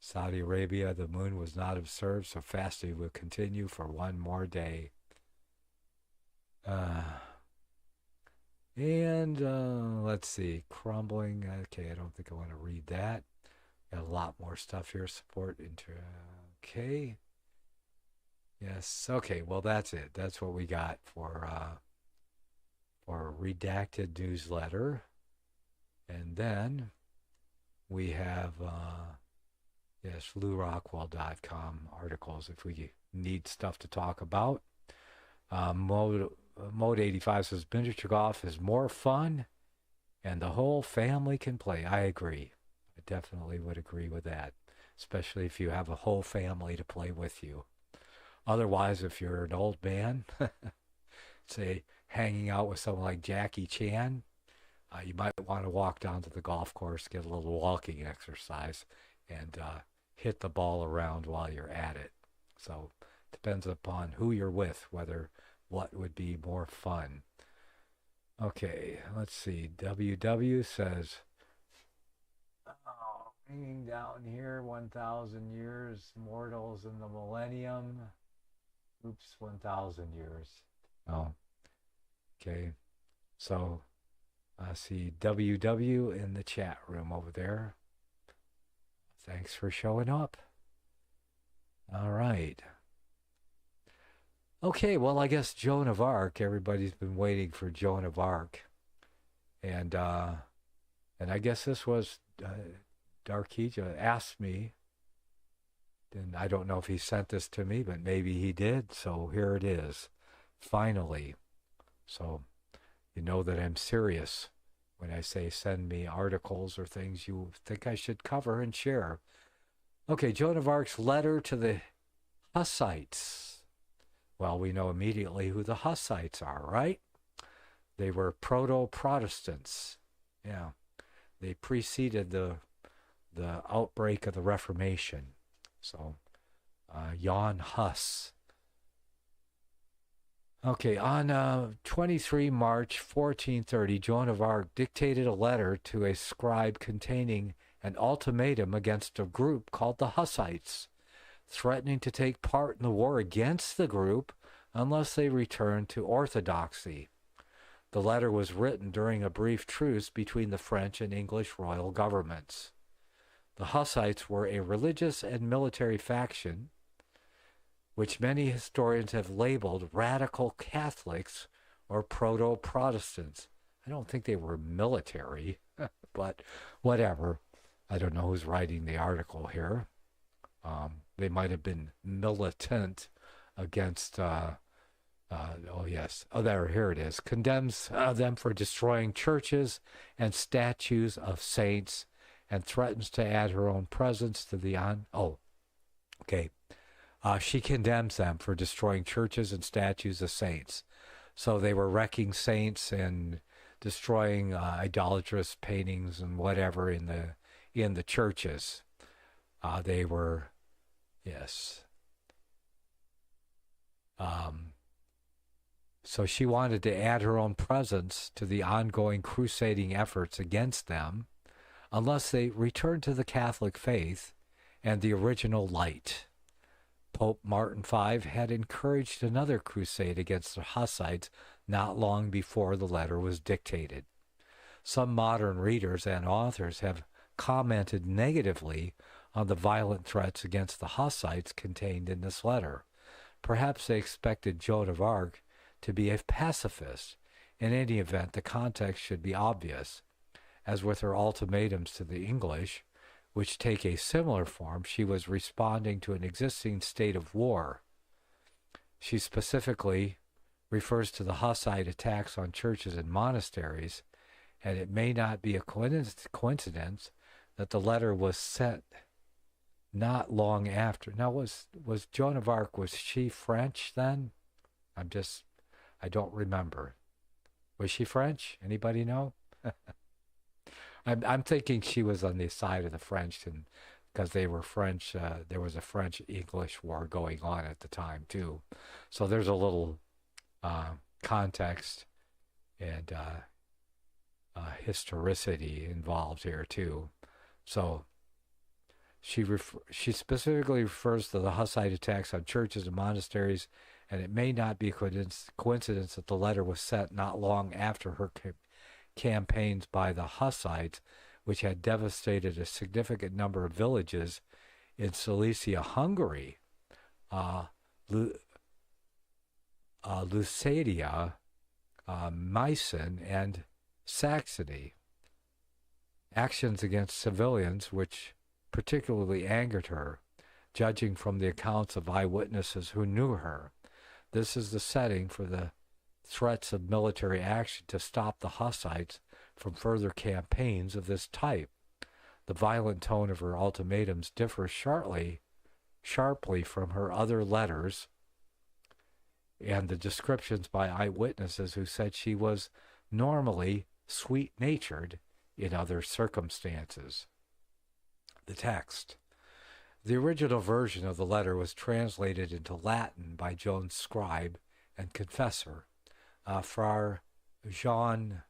Saudi Arabia, the moon was not observed, so fasting will continue for one more day. Let's see, crumbling. Okay, I don't think I want to read that. Got a lot more stuff here. Support okay. Yes. Okay. Well, that's it. That's what we got for redacted newsletter, and then we have LouRockwell.com articles if we need stuff to talk about. Mode 85 says miniature golf is more fun, and the whole family can play. I agree. I definitely would agree with that, especially if you have a whole family to play with you. Otherwise, if you're an old man, say hanging out with someone like Jackie Chan, you might want to walk down to the golf course, get a little walking exercise, and hit the ball around while you're at it. So it depends upon who you're with, what would be more fun. Okay, let's see. WW says, hanging down here, 1,000 years, mortals in the millennium. Oops, 1,000 years. Oh, okay. So I see WW in the chat room over there. Thanks for showing up. All right. Okay, well, I guess Joan of Arc. Everybody's been waiting for Joan of Arc. And I guess this was Darkija asked me. And I don't know if he sent this to me, but maybe he did. So here it is, finally. So you know that I'm serious when I say send me articles or things you think I should cover and share. Okay, Joan of Arc's letter to the Hussites. Well, we know immediately who the Hussites are, right? They were proto-Protestants. Yeah, they preceded the outbreak of the Reformation. So, Jan Hus. Okay, on 23 March 1430, Joan of Arc dictated a letter to a scribe containing an ultimatum against a group called the Hussites, threatening to take part in the war against the group unless they returned to orthodoxy. The letter was written during a brief truce between the French and English royal governments. The Hussites were a religious and military faction, which many historians have labeled radical Catholics or proto-Protestants. I don't think they were military, but whatever. I don't know who's writing the article here. They might have been militant against, here it is, condemns them for destroying churches and statues of saints, and threatens to add her own presence to the she condemns them for destroying churches and statues of saints. So they were wrecking saints and destroying idolatrous paintings and whatever in the churches. They were, yes. So she wanted to add her own presence to the ongoing crusading efforts against them, unless they returned to the Catholic faith and the original light. Pope Martin V had encouraged another crusade against the Hussites not long before the letter was dictated. Some modern readers and authors have commented negatively on the violent threats against the Hussites contained in this letter. Perhaps they expected Joan of Arc to be a pacifist. In any event, the context should be obvious. As with her ultimatums to the English, which take a similar form, she was responding to an existing state of war. She specifically refers to the Hussite attacks on churches and monasteries, and it may not be a coincidence that the letter was sent not long after. Now, was Joan of Arc, was she French then? I don't remember. Was she French? Anybody know? I'm thinking she was on the side of the French, and because they were French, there was a French-English war going on at the time too. So there's a little context, and historicity involved here too. So she specifically refers to the Hussite attacks on churches and monasteries, and it may not be a coincidence that the letter was sent not long after her campaigns by the Hussites, which had devastated a significant number of villages in Silesia, Hungary, Lusatia, Meissen, and Saxony. Actions against civilians which particularly angered her, judging from the accounts of eyewitnesses who knew her. This is the setting for the threats of military action to stop the Hussites from further campaigns of this type. The violent tone of her ultimatums differs sharply from her other letters and the descriptions by eyewitnesses who said she was normally sweet-natured in other circumstances. The text. The original version of the letter was translated into Latin by Joan's scribe and confessor, Friar Jean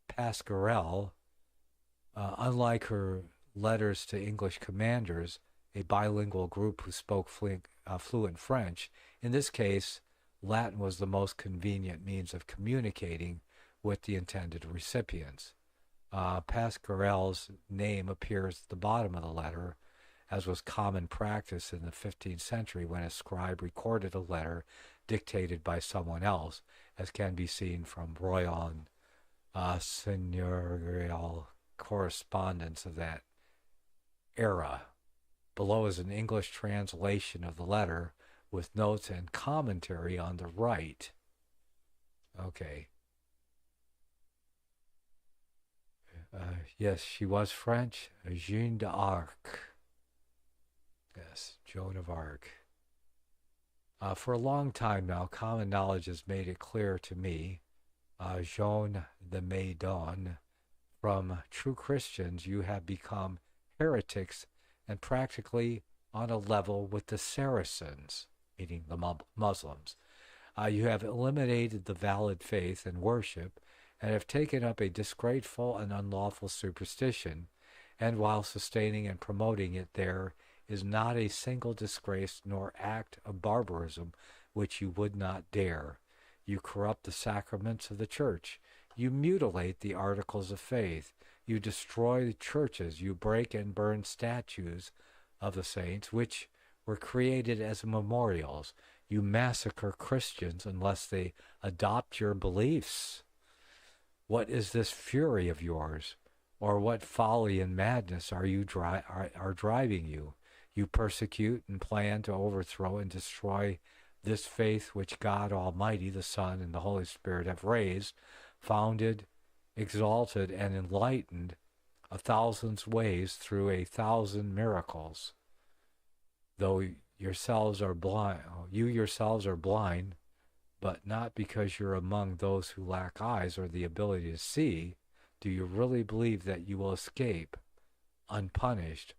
Pasquerel. Unlike her letters to English commanders, a bilingual group who spoke fluent French, in this case, Latin was the most convenient means of communicating with the intended recipients. Pasquerel's name appears at the bottom of the letter, as was common practice in the 15th century when a scribe recorded a letter dictated by someone else, as can be seen from royal and seigneurial correspondence of that era. Below is an English translation of the letter with notes and commentary on the right. Okay. Yes, she was French. Jeanne d'Arc. Yes, Joan of Arc. For a long time now, common knowledge has made it clear to me, Jean de Meudon, from true Christians you have become heretics and practically on a level with the Saracens, meaning the Muslims. You have eliminated the valid faith and worship and have taken up a disgraceful and unlawful superstition, and while sustaining and promoting it, there is not a single disgrace nor act of barbarism which you would not dare. You corrupt the sacraments of the church. You mutilate the articles of faith. You destroy the churches. You break and burn statues of the saints, which were created as memorials. You massacre Christians unless they adopt your beliefs. What is this fury of yours? Or what folly and madness are you are driving you? You persecute and plan to overthrow and destroy this faith which God Almighty, the Son, and the Holy Spirit have raised, founded, exalted, and enlightened 1,000 ways through 1,000 miracles. Though you yourselves are blind, but not because you're among those who lack eyes or the ability to see, do you really believe that you will escape unpunished?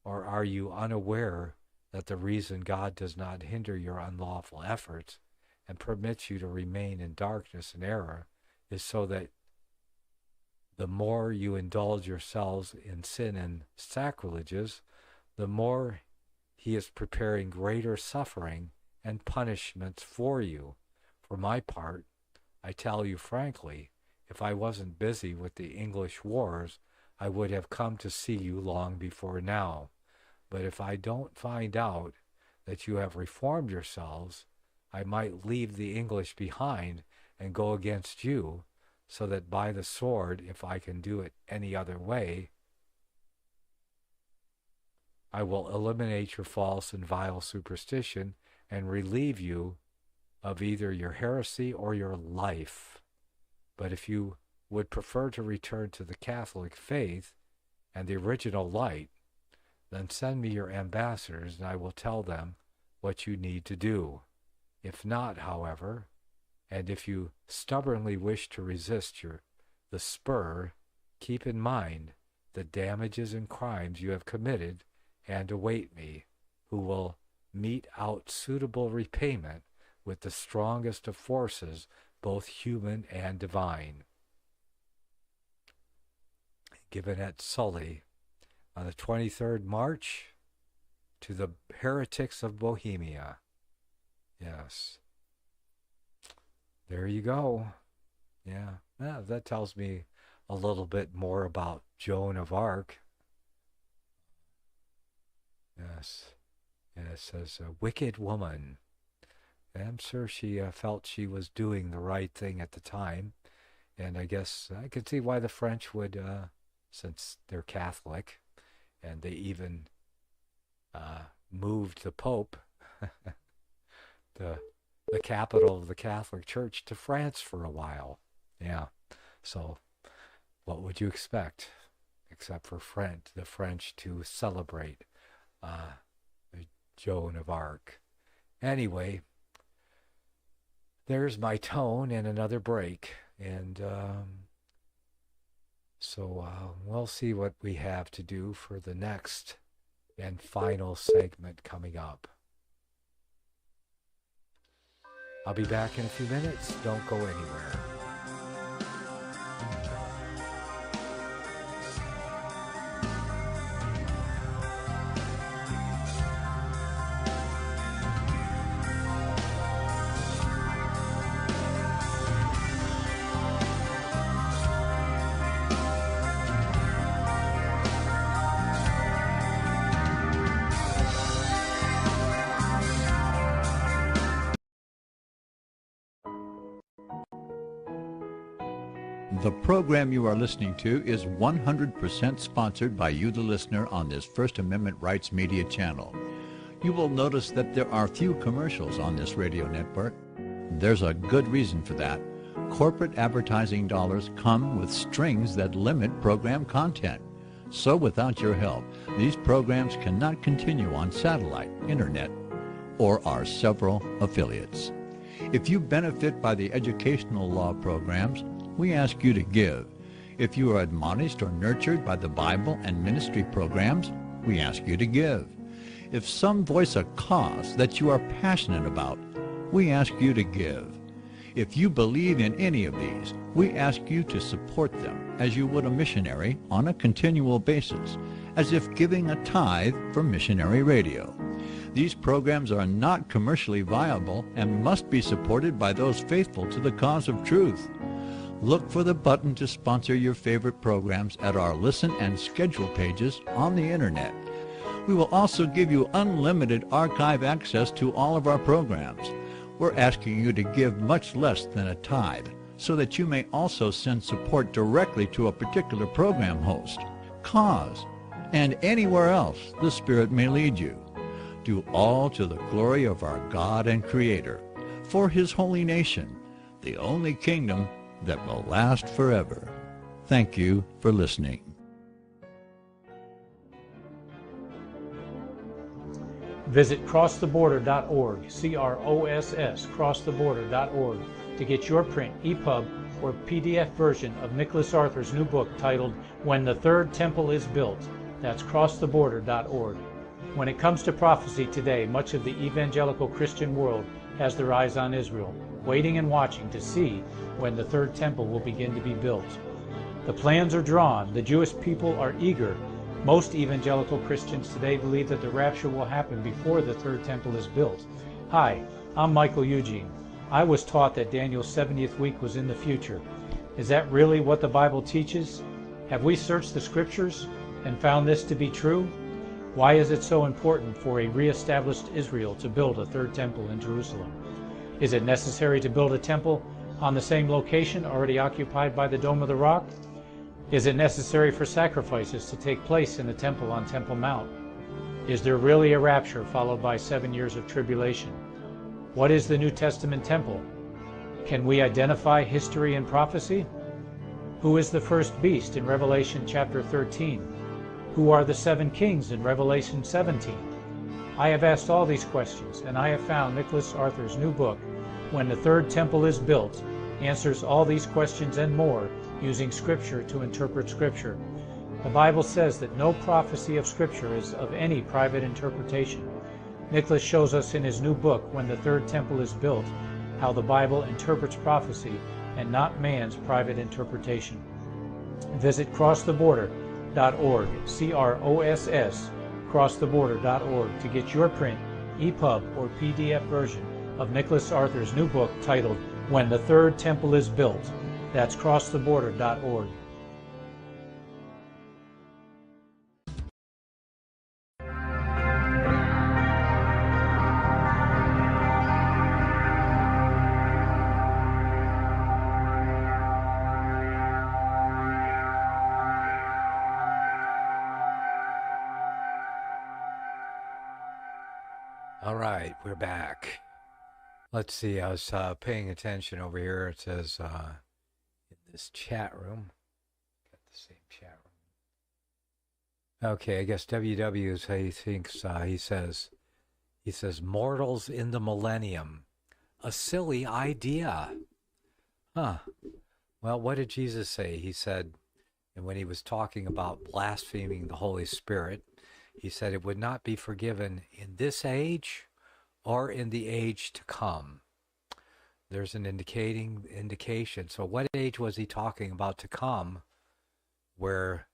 Or are you unaware that the reason God does not hinder your unlawful efforts and permits you to remain in darkness and error is so that the more you indulge yourselves in sin and sacrileges, the more He is preparing greater suffering and punishments for you. For my part, I tell you frankly, if I wasn't busy with the English wars, I would have come to see you long before now. But if I don't find out that you have reformed yourselves, I might leave the English behind and go against you, so that by the sword, if I can do it any other way, I will eliminate your false and vile superstition and relieve you of either your heresy or your life. But if you would prefer to return to the Catholic faith and the original light, then send me your ambassadors and I will tell them what you need to do. If not, however, and if you stubbornly wish to resist the spur, keep in mind the damages and crimes you have committed and await me, who will mete out suitable repayment with the strongest of forces, both human and divine. given at Sully on the 23rd March to the heretics of Bohemia. Yes. There you go. Yeah. That tells me a little bit more about Joan of Arc. Yes. And it says, a wicked woman. I'm sure she felt she was doing the right thing at the time. And I guess I could see why the French would, since they're Catholic, and they even moved the Pope, the capital of the Catholic Church, to France for a while. Yeah. So what would you expect, except for the French to celebrate Joan of Arc? Anyway, there's my tone and another break. And so we'll see what we have to do for the next and final segment coming up. I'll be back in a few minutes. Don't go anywhere. The program you are listening to is 100% sponsored by you, the listener, on this First Amendment Rights Media channel. You will notice that there are few commercials on this radio network. There's a good reason for that. Corporate advertising dollars come with strings that limit program content. So without your help, these programs cannot continue on satellite, internet, or our several affiliates. If you benefit by the educational law programs, we ask you to give. If you are admonished or nurtured by the Bible and ministry programs, we ask you to give. If some voice a cause that you are passionate about, we ask you to give. If you believe in any of these, we ask you to support them as you would a missionary on a continual basis, as if giving a tithe for missionary radio. These programs are not commercially viable and must be supported by those faithful to the cause of truth. Look for the button to sponsor your favorite programs at our listen and schedule pages on the internet. We will also give you unlimited archive access to all of our programs. We're asking you to give much less than a tithe so that you may also send support directly to a particular program host, cause, and anywhere else the Spirit may lead you. Do all to the glory of our God and Creator, for His holy nation, the only kingdom that will last forever. Thank you for listening. Visit crosstheborder.org, CROSS, crosstheborder.org, to get your print, EPUB, or PDF version of Nicholas Arthur's new book titled When the Third Temple is Built. That's crosstheborder.org. When it comes to prophecy today, much of the evangelical Christian world has their eyes on Israel, waiting and watching to see when the third temple will begin to be built. The plans are drawn. The Jewish people are eager. Most evangelical Christians today believe that the rapture will happen before the third temple is built. Hi, I'm Michael Eugene. I was taught that Daniel's 70th week was in the future. Is that really what the Bible teaches? Have we searched the scriptures and found this to be true? Why is it so important for a re-established Israel to build a third temple in Jerusalem? Is it necessary to build a temple on the same location already occupied by the Dome of the Rock? Is it necessary for sacrifices to take place in the temple on Temple Mount? Is there really a rapture followed by 7 years of tribulation? What is the New Testament temple? Can we identify history and prophecy? Who is the first beast in Revelation chapter 13? Who are the 7 kings in Revelation 17? I have asked all these questions, and I have found Nicholas Arthur's new book, When the Third Temple is Built, answers all these questions and more using Scripture to interpret Scripture. The Bible says that no prophecy of Scripture is of any private interpretation. Nicholas shows us in his new book, When the Third Temple is Built, how the Bible interprets prophecy and not man's private interpretation. Visit crosstheborder.org, CROSS, crosstheborder.org, to get your print, EPUB, or PDF version of Nicholas Arthur's new book titled When the Third Temple is Built. That's crosstheborder.org. All right, we're back. Let's see, I was paying attention over here. It says in this chat room, got the same chat room. Okay, I guess WW is, he thinks, he says, mortals in the millennium. A silly idea. Huh. Well, what did Jesus say? He said, and when he was talking about blaspheming the Holy Spirit, he said it would not be forgiven in this age or in the age to come. There's an indication. So what age was he talking about to come where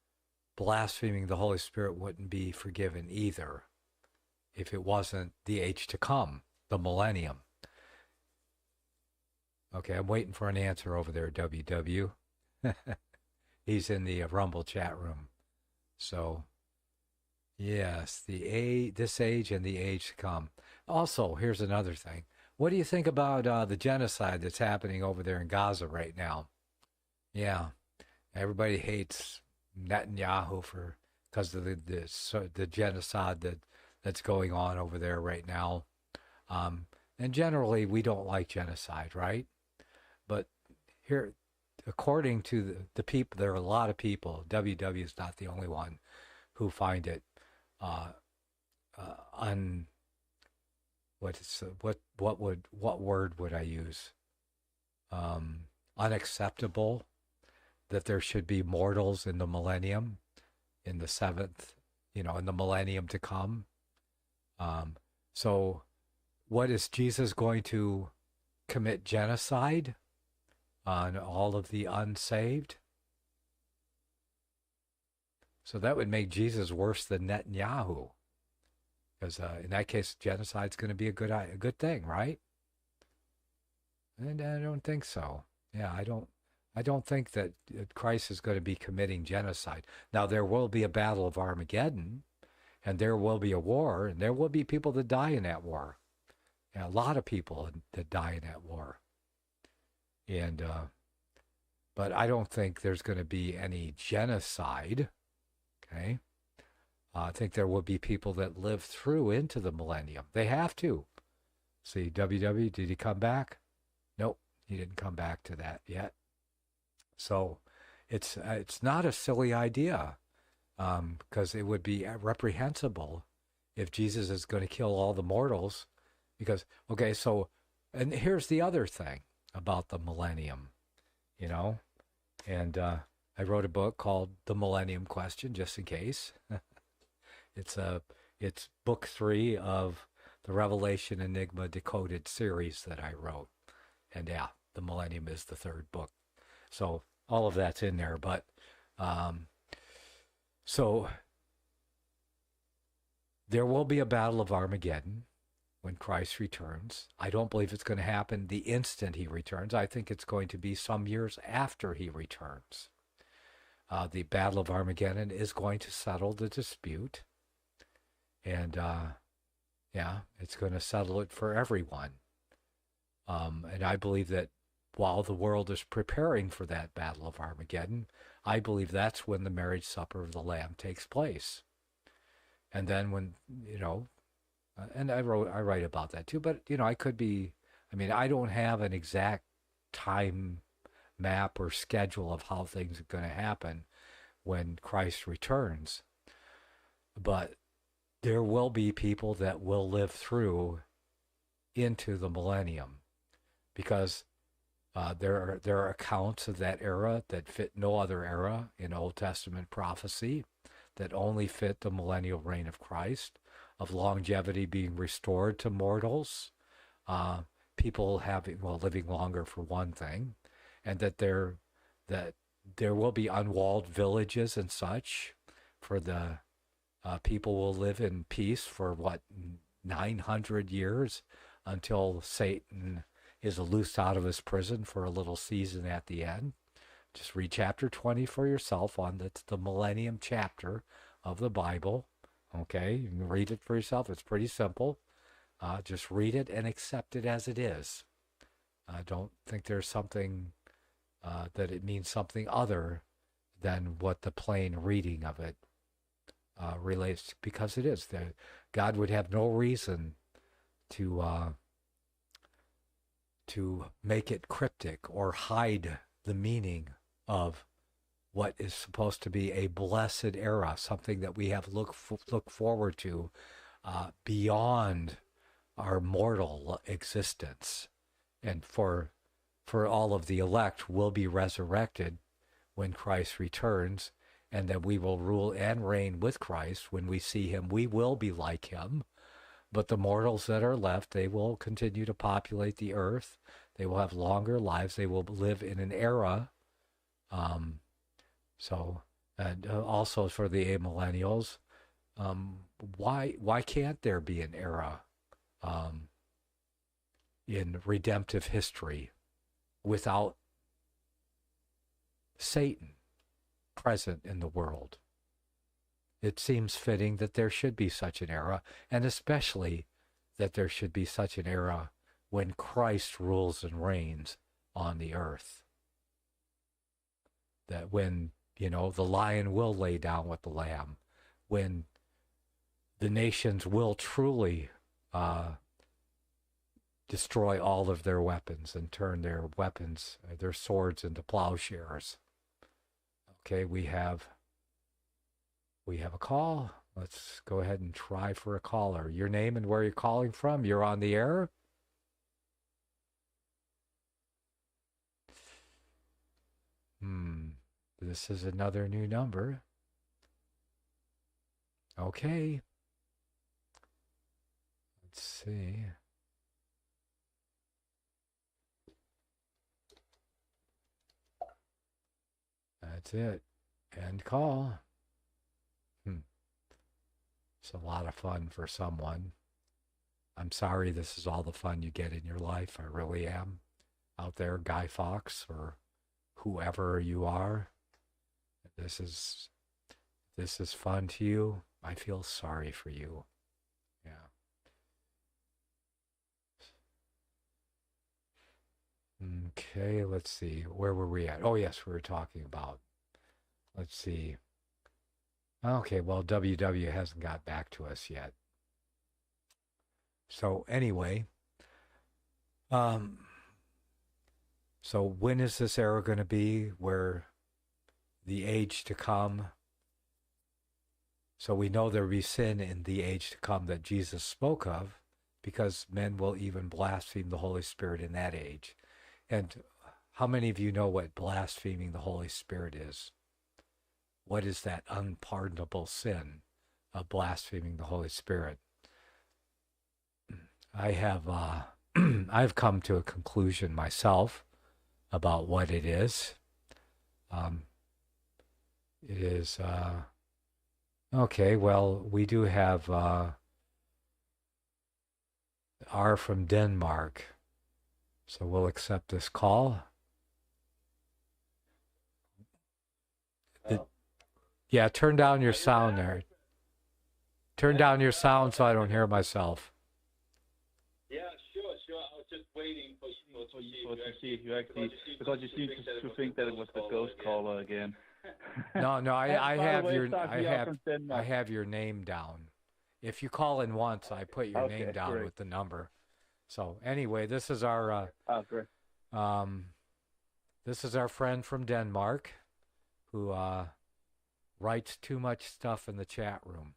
blaspheming the Holy Spirit wouldn't be forgiven either if it wasn't the age to come, the millennium? Okay, I'm waiting for an answer over there, WW. He's in the Rumble chat room. So, yes, this age and the age to come. Also, here's another thing. What do you think about the genocide that's happening over there in Gaza right now? Yeah, everybody hates Netanyahu because of the genocide that's going on over there right now. And generally, we don't like genocide, right? But here, according to the people, there are a lot of people. WW is not the only one who find it what word would I use? Unacceptable that there should be mortals in the millennium, in the seventh, in the millennium to come. So what is Jesus going to commit genocide on all of the unsaved? So that would make Jesus worse than Netanyahu, because in that case, genocide's going to be a good thing, right? And I don't think so. Yeah, I don't think that Christ is going to be committing genocide. Now, there will be a battle of Armageddon, and there will be a war, and there will be people that die in that war. Yeah, a lot of people that die in that war. And but I don't think there's going to be any genocide. Okay, I think there will be people that live through into the millennium. They have to. See, WW, did he come back? Nope, he didn't come back to that yet. So it's not a silly idea, because it would be reprehensible if Jesus is going to kill all the mortals. Because, okay, so, and here's the other thing about the millennium, and I wrote a book called The Millennium Question, just in case. It's book 3 of the Revelation Enigma Decoded series that I wrote. And yeah, the Millennium is the 3rd book. So all of that's in there. But so there will be a battle of Armageddon when Christ returns. I don't believe it's going to happen the instant he returns. I think it's going to be some years after he returns. The Battle of Armageddon is going to settle the dispute. And, it's going to settle it for everyone. And I believe that while the world is preparing for that Battle of Armageddon, I believe that's when the marriage supper of the Lamb takes place. And then when, and I write about that too, but, I don't have an exact time map or schedule of how things are going to happen when Christ returns. But there will be people that will live through into the millennium, because there are accounts of that era that fit no other era in Old Testament prophecy, that only fit the millennial reign of Christ, of longevity being restored to mortals, people living longer for one thing, and that there will be unwalled villages and such, for the people will live in peace for 900 years until Satan is loosed out of his prison for a little season at the end. Just read chapter 20 for yourself that's the millennium chapter of the Bible. Okay, you can read it for yourself. It's pretty simple. Just read it and accept it as it is. I don't think there's something that it means something other than what the plain reading of it relates to, because it is. God would have no reason to make it cryptic or hide the meaning of what is supposed to be a blessed era, something that we have look forward to beyond our mortal existence. And for all of the elect will be resurrected when Christ returns, and that we will rule and reign with Christ. When we see him, we will be like him. But the mortals that are left, they will continue to populate the earth. They will have longer lives. They will live in an era. And also for the amillennials, why can't there be an era in redemptive history without Satan present in the world? It seems fitting that there should be such an era, and especially that there should be such an era when Christ rules and reigns on the earth. That when, the lion will lay down with the lamb, when the nations will truly destroy all of their weapons and turn their weapons, their swords, into plowshares. Okay, we have a call. Let's go ahead and try for a caller. Your name and where you're calling from. You're on the air. This is another new number. Okay. Let's see. That's it. End call. It's a lot of fun for someone. I'm sorry this is all the fun you get in your life. I really am. Out there, Guy Fawkes or whoever you are. This is fun to you. I feel sorry for you. Yeah. Okay, let's see. Where were we at? Oh, yes, we were talking about. Let's see. Okay, well, WW hasn't got back to us yet. So anyway, so when is this era going to be where the age to come? So we know there will be sin in the age to come that Jesus spoke of, because men will even blaspheme the Holy Spirit in that age. And how many of you know what blaspheming the Holy Spirit is? What is that unpardonable sin of blaspheming the Holy Spirit? I have I've come to a conclusion myself about what it is. It is okay. Well, we do have R from Denmark, so we'll accept this call. Yeah, turn down your sound there. Turn down your sound so I don't hear myself. Yeah, sure. I was just waiting for you to see if you actually, because you seem to think that it was the ghost caller again. No, I have your name down. If you call in once, I put your name down great. With the number. So anyway, this is our great. This is our friend from Denmark who writes too much stuff in the chat room.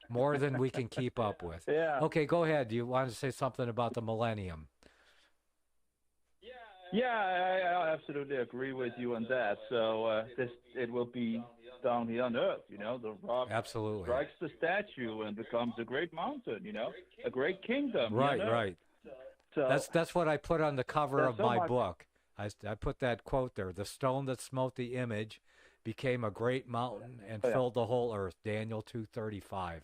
More than we can keep up with. Yeah. Okay, go ahead. Do you want to say something about the millennium? Yeah, I absolutely agree with you on that. So it will be down here on Earth, the rock absolutely strikes the statue and becomes a great mountain, a great kingdom. Right. So that's what I put on the cover of my book. I put that quote there. The stone that smote the image became a great mountain and filled the whole earth. Daniel 2:35.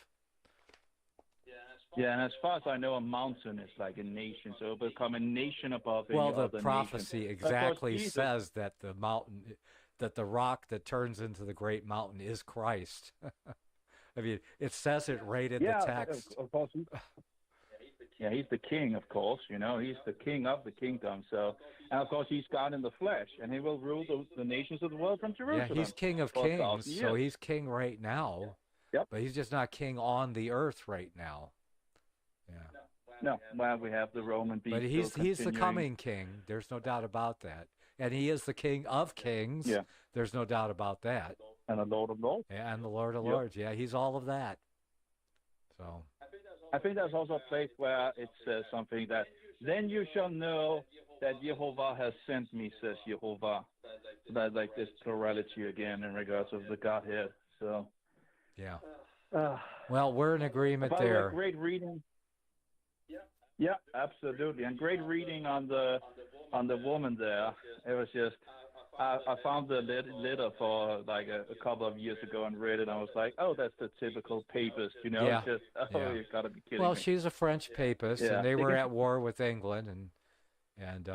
Yeah, and as far as I know, a mountain is like a nation, so it'll become a nation above any Well, the other prophecy nation. exactly says that the mountain, that the rock that turns into the great mountain is Christ. I mean, it says it right in the text. Of course. Yeah, he's the king, of course. You know, he's the king of the kingdom. So, and of course, he's God in the flesh, and he will rule the nations of the world from Jerusalem. Yeah, he's King of Kings, so he's king right now. Yep. But he's just not king on the earth right now. Yeah. No, well, we have the Roman beast. But he's the coming king. There's no doubt about that. And he is the King of Kings. Yeah. There's no doubt about that. And the Lord of Lords. Yeah, and the Lord of Lords. Yeah, he's all of that. So. I think there's also a place where it says something that, then you shall know that Jehovah has sent me, says Jehovah. That like this plurality again in regards of the Godhead. So. Yeah. Well, we're in agreement there. Great reading. Yeah, absolutely, and great reading on the woman there. It was just I found the letter for like a couple of years ago and read it. And I was like, oh, that's the typical papist, you know. Yeah. Just, you gotta be kidding Well, me. she's a French papist, and they were at war with England, and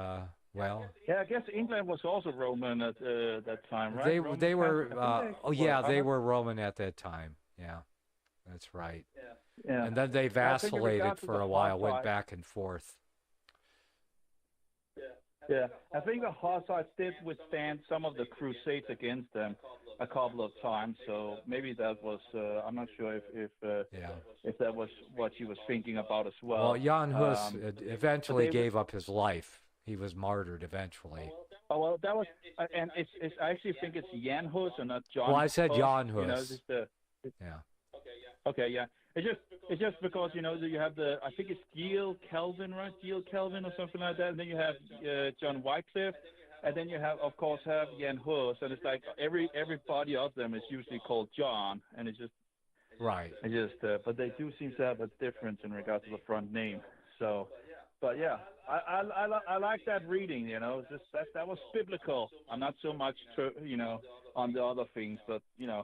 well. Yeah, I guess England was also Roman at that time, right? They were. They were Roman at that time. Yeah, that's right. Yeah. And then they vacillated for a while, went back and forth. Yeah, I think the Hussites did withstand some of the crusades against them a couple of times. So maybe that was I'm not sure if that was what she was thinking about as well. Well, Jan Hus eventually gave up his life. He was martyred eventually. Oh well, that was, and it's I actually think it's Jan Hus and not John. Well, I said Jan Hus. You know, just yeah. Okay, yeah. It's just because you know you have I think it's Gil Calvin, right? Gil Calvin or something like that. And then you have John Wycliffe, and then you have Jan Hus, and it's like everybody of them is usually called John, and it's just right. But they do seem to have a difference in regards to the front name. So, but yeah, I like that reading. You know, just that was biblical. I'm not so much on the other things, but you know.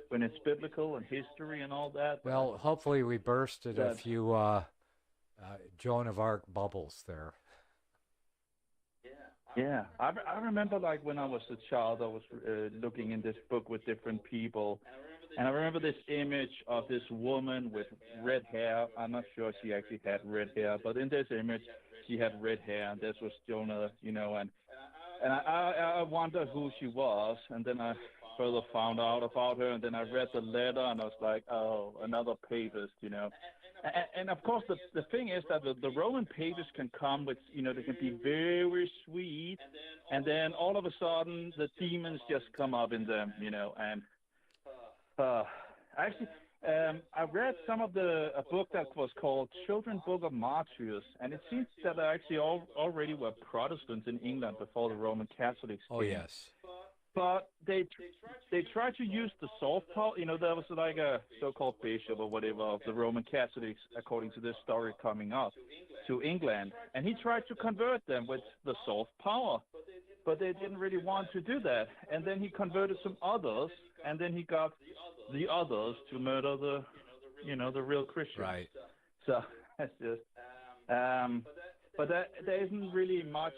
When it's biblical and history and all that. Well, hopefully we bursted a few Joan of Arc bubbles there. Yeah, I remember like when I was a child, I was looking in this book with different people, and I remember this image of this woman with red hair. I'm not sure she actually had red hair, but in this image she had red hair, and this was Jonah, you know, and I wondered who she was, and then I further found out about her, and then I read the letter, and I was like, oh, another papist, you know. And of course, the thing is that the Roman papists can come with, you know, they can be very sweet, and then all of a sudden the demons just come up in them, you know. And actually, I read some of a book that was called Children's Book of Martyrs, and it seems that there actually already were Protestants in England before the Roman Catholics came. Oh, yes. But they tried to use the soft power. You know, there was like a so-called bishop or whatever of the Roman Catholics, according to this story coming up, to England. And he tried to convert them with the soft power. But they didn't really want to do that. And then he converted some others, and then he got the others to murder the real Christians. Right. So that's just... but there isn't really much...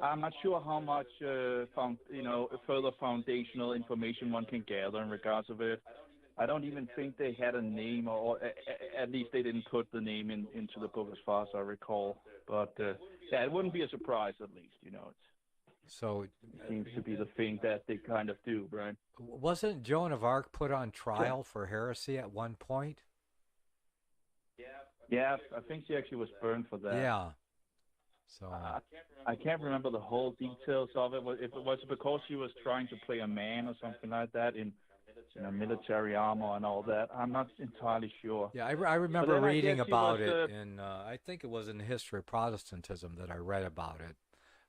I'm not sure how much further foundational information one can gather in regards of it. I don't even think they had a name, or at least they didn't put the name into the book as far as I recall. But it wouldn't be a surprise, at least, you know. It seems to be the thing that they kind of do, right? Wasn't Joan of Arc put on trial for heresy at one point? Yeah, I think she actually was burned for that. Yeah. So I can't remember the whole details of it. If it was because she was trying to play a man or something like that in military armor and all that, I'm not entirely sure. Yeah, I remember reading about it in I think it was in the History of Protestantism that I read about it.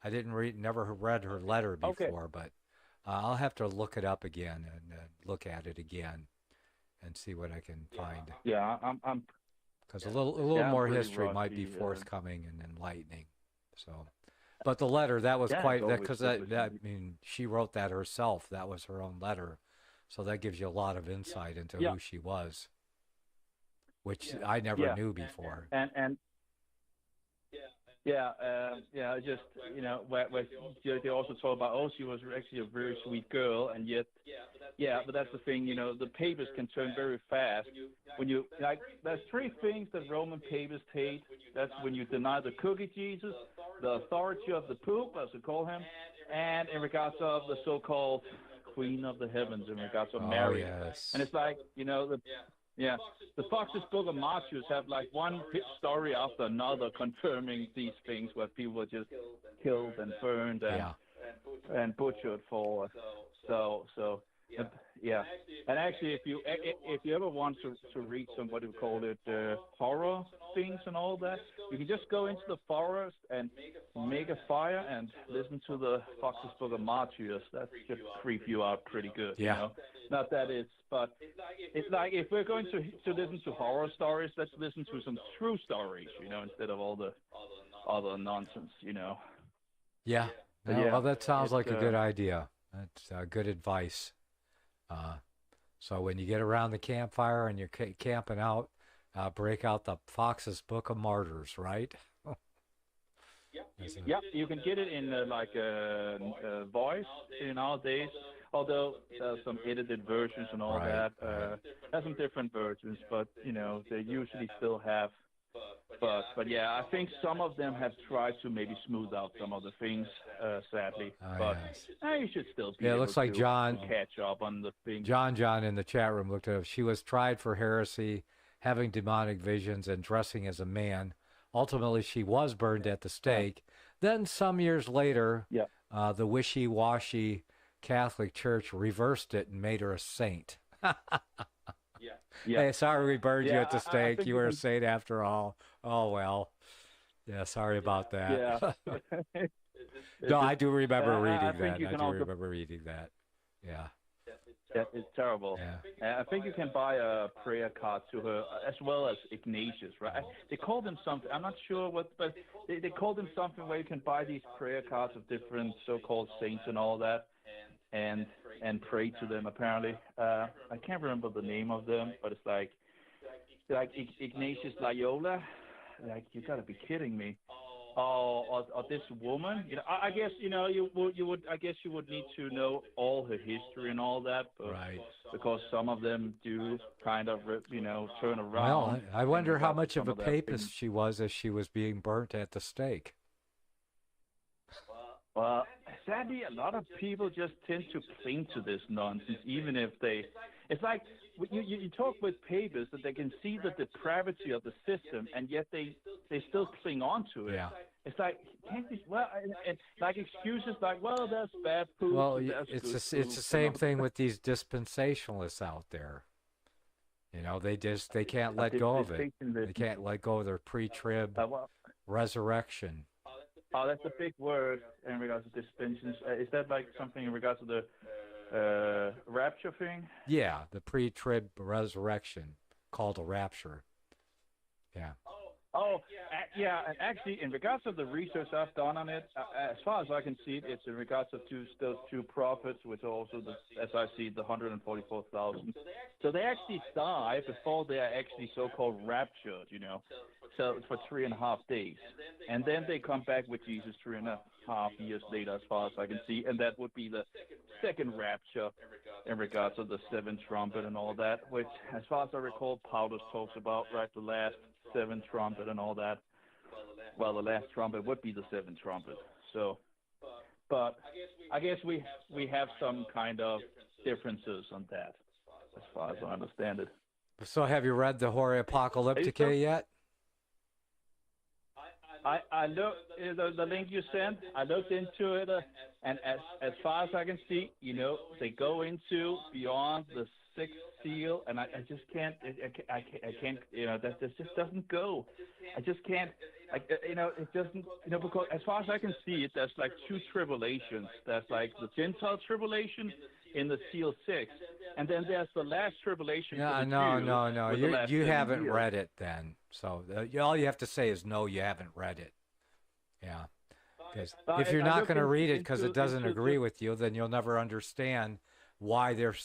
I never read her letter before, but I'll have to look it up again and look at it again and see what I can find. Yeah, I'm because a little more history might be forthcoming and enlightening. So, But the letter, that was quite, because I mean, she wrote that herself. That was her own letter. So that gives you a lot of insight into who she was, which I never knew before. Just, where they also talk about, she was actually a very sweet girl, and yet, but that's the thing, the papers can turn very fast. When you, there's three things that Roman papers hate. That's when you deny the cookie Jesus, the authority of the Pope, as we call him, and in regards of the so-called Queen of the Heavens, in regards of Mary. Yes. And it's like, the Fox's Book of Martyrs have like one story after another confirming these things where people were just killed and burned and butchered for. And actually, if you ever want to read some, what do we call it, horror things and all that, you can just go into the forest and make a fire and listen to the Fox's Book of Martyrs. That just creep you out pretty good. Not that but it's like if we're going to listen to horror stories, let's listen to some true stories, instead of all the other nonsense, Yeah. Well, that sounds like a good idea. That's good advice. So when you get around the campfire and you're camping out, break out the Fox's Book of Martyrs, right? Yeah, you can get it in voice nowadays, although there's some edited versions and all that. There's some different versions, but, they usually still have. But yeah, I think some of them have tried to maybe smooth out some of the things, sadly. You should still be able it looks like to John catch up on the things. John in the chat room looked at it. She was tried for heresy, having demonic visions, and dressing as a man. Ultimately, she was burned at the stake. Then some years later, the wishy-washy Catholic Church reversed it and made her a saint. Hey, sorry we burned you at the stake. You were a saint after all. Oh, well. Yeah, sorry about that. No, I do remember reading that. I do remember reading that. Yeah. It's terrible. I think you can buy a prayer card to her, as well as Ignatius, right? They call them something. I'm not sure what, but they call them something where you can buy these prayer cards of different so-called saints and all that, and pray to them. Apparently, I can't remember the name of them, but it's like Ignatius Loyola. Like, you gotta be kidding me. Or this woman, I guess you would need to know all her history and all that, but because some of them do kind of turn around. Well, I wonder how much of a papist she was as she was being burnt at the stake. Well, sadly, a lot of people just tend to cling to this nonsense, even if it's like you talk with papists that they can see the depravity of the system, and yet they still cling on to it. Yeah. It's like, and like excuses like, well, that's bad food. Well, it's the same thing with these dispensationalists out there. They can't let go of it. They can't let go of their pre-trib resurrection. Oh, that's a big word in regards to dispensations. Is that like something in regards to the rapture thing? Yeah, the pre-trib resurrection, called a rapture. Yeah. And actually, in regards to the research I've done on it, as far as I can see it, it's in regards to those two prophets, which are also, as I see it, the 144,000. So they actually die before they are actually so-called raptured, so for 3.5 days. And then they come back with Jesus 3.5 years later, as far as I can see, and that would be the second rapture in regards to the seventh trumpet and all that, which, as far as I recall, Paulus talks about, right, the last seventh trumpet and all that. Well, the last trumpet would be the seventh trumpet. So, but I guess we have some kind of differences on that, as far as I understand it. So, have you read the Hora Apocalyptica yet? I looked the link you sent. I looked into it, and as far as I can see, they go into beyond the sixth seal, and I just can't. I can't. That just doesn't go. I just can't. It doesn't. Because as far as I can see it, there's like two tribulations. There's like the Gentile tribulation in the seal 6, and then there's the last tribulation. No. You haven't read it then. So all you have to say is no, you haven't read it. Yeah. Because if you're not going to read it because it doesn't agree with you, then you'll never understand why they're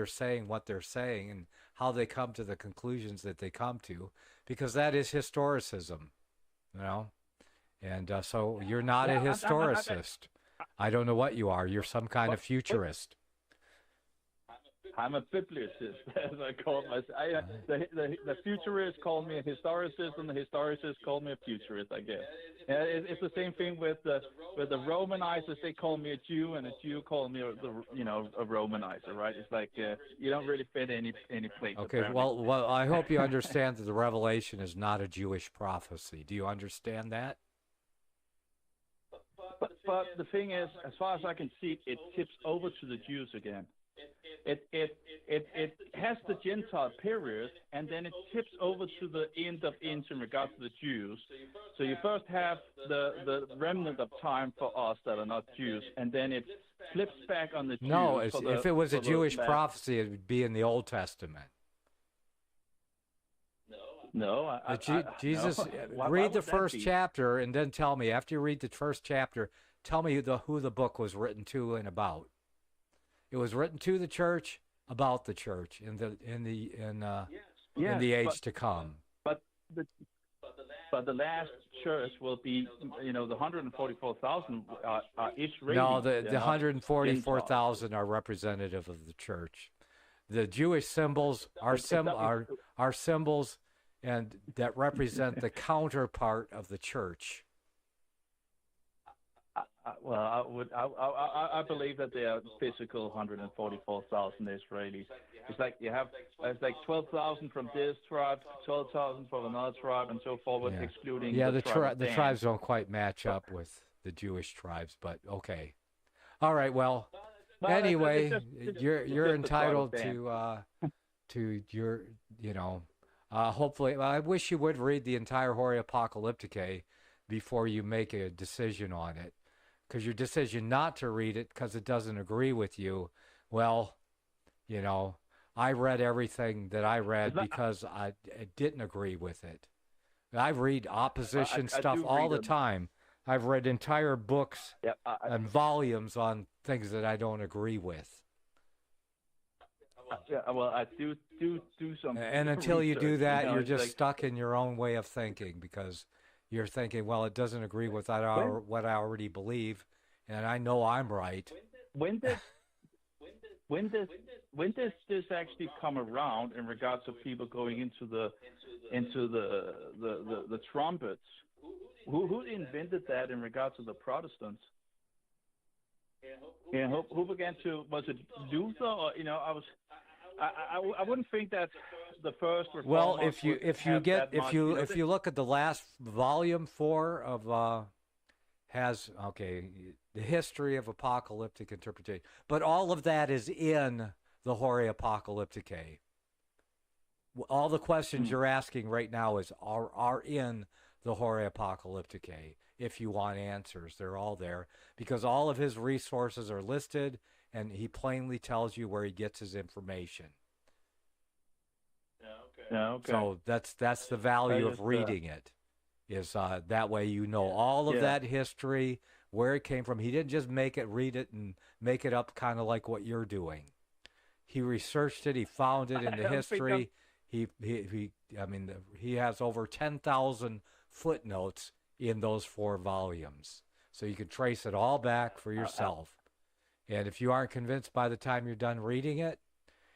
saying what they're saying and how they come to the conclusions that they come to, because that is historicism, you know. And so you're not a historicist. I don't know what you are. You're some kind of futurist. I'm a biblicist, as I call myself. The futurists call me a historicist, and the historicists call me a futurist, I guess. It's the same thing with the Romanizers. They call me a Jew, and a Jew call me a Romanizer, right? It's like you don't really fit any place. Okay, apparently. well, I hope you understand that the Revelation is not a Jewish prophecy. Do you understand that? But the thing is, as far as I can see, it tips over to the Jews again. It has the Gentile period, and then it tips over to the end of ends in regards to the Jews. So you first have the remnant of time for us that are not Jews, and then it flips back on the Jews. No, if it was a Jewish prophecy, it would be in the Old Testament. No, Jesus. Why read the would that first be? chapter and then tell me. After you read the first chapter, tell me who the book was written to and about. It was written to the church, about the church in the age to come. But the last church will be, the 144,000 are Israeli. No, the 144,000 are representative of the church. The Jewish symbols are symbols, and that represent the counterpart of the church. I believe that there are physical 144,000 Israelis. It's like it's like 12,000 from this tribe, 12,000 from another tribe, and so forward, excluding the tribes don't quite match up with the Jewish tribes, but okay. All right, well, anyway, you're entitled to your, hopefully, I wish you would read the entire Hori Apocalypticae before you make a decision on it. Because your decision not to read it because it doesn't agree with you, well, I read everything that I read because it didn't agree with it. I read opposition stuff all the time. I've read entire books and volumes on things that I don't agree with. Well, I do some. And until you do that, you're just like, stuck in your own way of thinking because you're thinking, well, it doesn't agree with what I already believe, and I know I'm right. When does this actually come around in regards to people going into the trumpets? Who invented that in regards to the Protestants? Yeah, who began to, was it Luther or I wouldn't think that the first reformers. Well, if you look at the last volume 4 of the history of apocalyptic interpretation, but all of that is in the Hori Apocalypticae. All the questions you're asking right now are in the Hori Apocalypticae. If you want answers, they're all there because all of his resources are listed, and he plainly tells you where he gets his information. Yeah, okay. So that's the value of reading it, is that way you know all of that history, where it came from. He didn't just read it and make it up kind of like what you're doing. He researched it. He found it in the history. He has over 10,000 footnotes in those 4 volumes. So you can trace it all back for yourself. And if you aren't convinced by the time you're done reading it,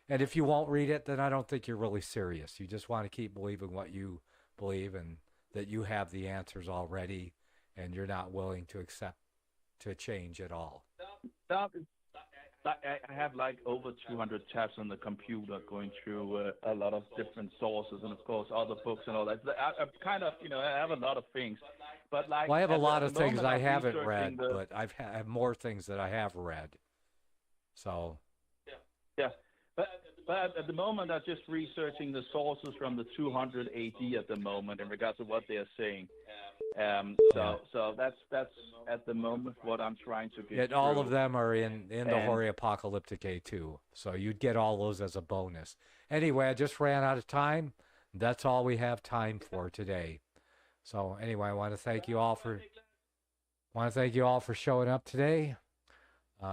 and if you won't read it, then I don't think you're really serious. You just want to keep believing what you believe and that you have the answers already, and you're not willing to accept to change at all. I have like over 200 tabs on the computer going through a lot of different sources and, of course, other books and all that. I kind of, I have a lot of things. But like, I have a lot of things I haven't read, but I have more things that I have read. So. Yeah. But at the moment, I'm just researching the sources from the 200 AD at the moment in regards to what they are saying. So that's at the moment what I'm trying to get. All of them are in the Hori Apocalypticae too. So you'd get all those as a bonus. Anyway, I just ran out of time. That's all we have time for today. So anyway, I want to thank you all for. want to thank you all for showing up today.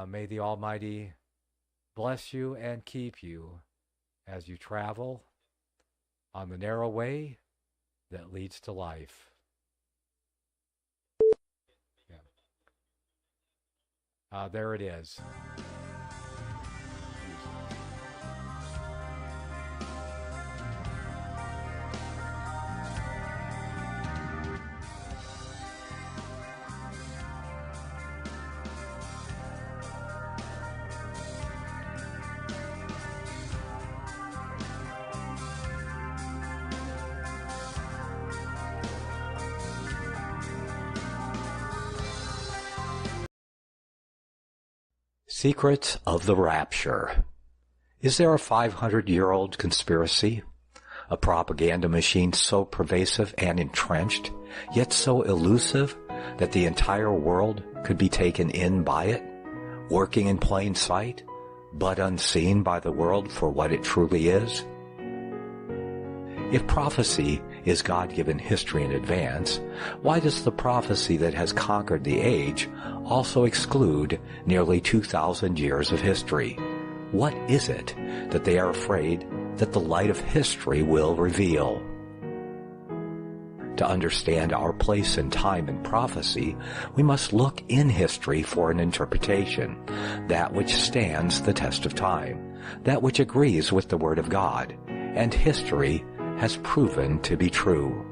May the Almighty bless you and keep you as you travel on the narrow way that leads to life. Yeah. There it is. Secrets of the Rapture. Is there a 500-year-old conspiracy? A propaganda machine so pervasive and entrenched, yet so elusive that the entire world could be taken in by it, working in plain sight, but unseen by the world for what it truly is? If prophecy is God-given history in advance, why does the prophecy that has conquered the age also exclude nearly 2,000 years of history? What is it that they are afraid that the light of history will reveal? To understand our place in time and prophecy, we must look in history for an interpretation, that which stands the test of time, that which agrees with the Word of God, and history has proven to be true.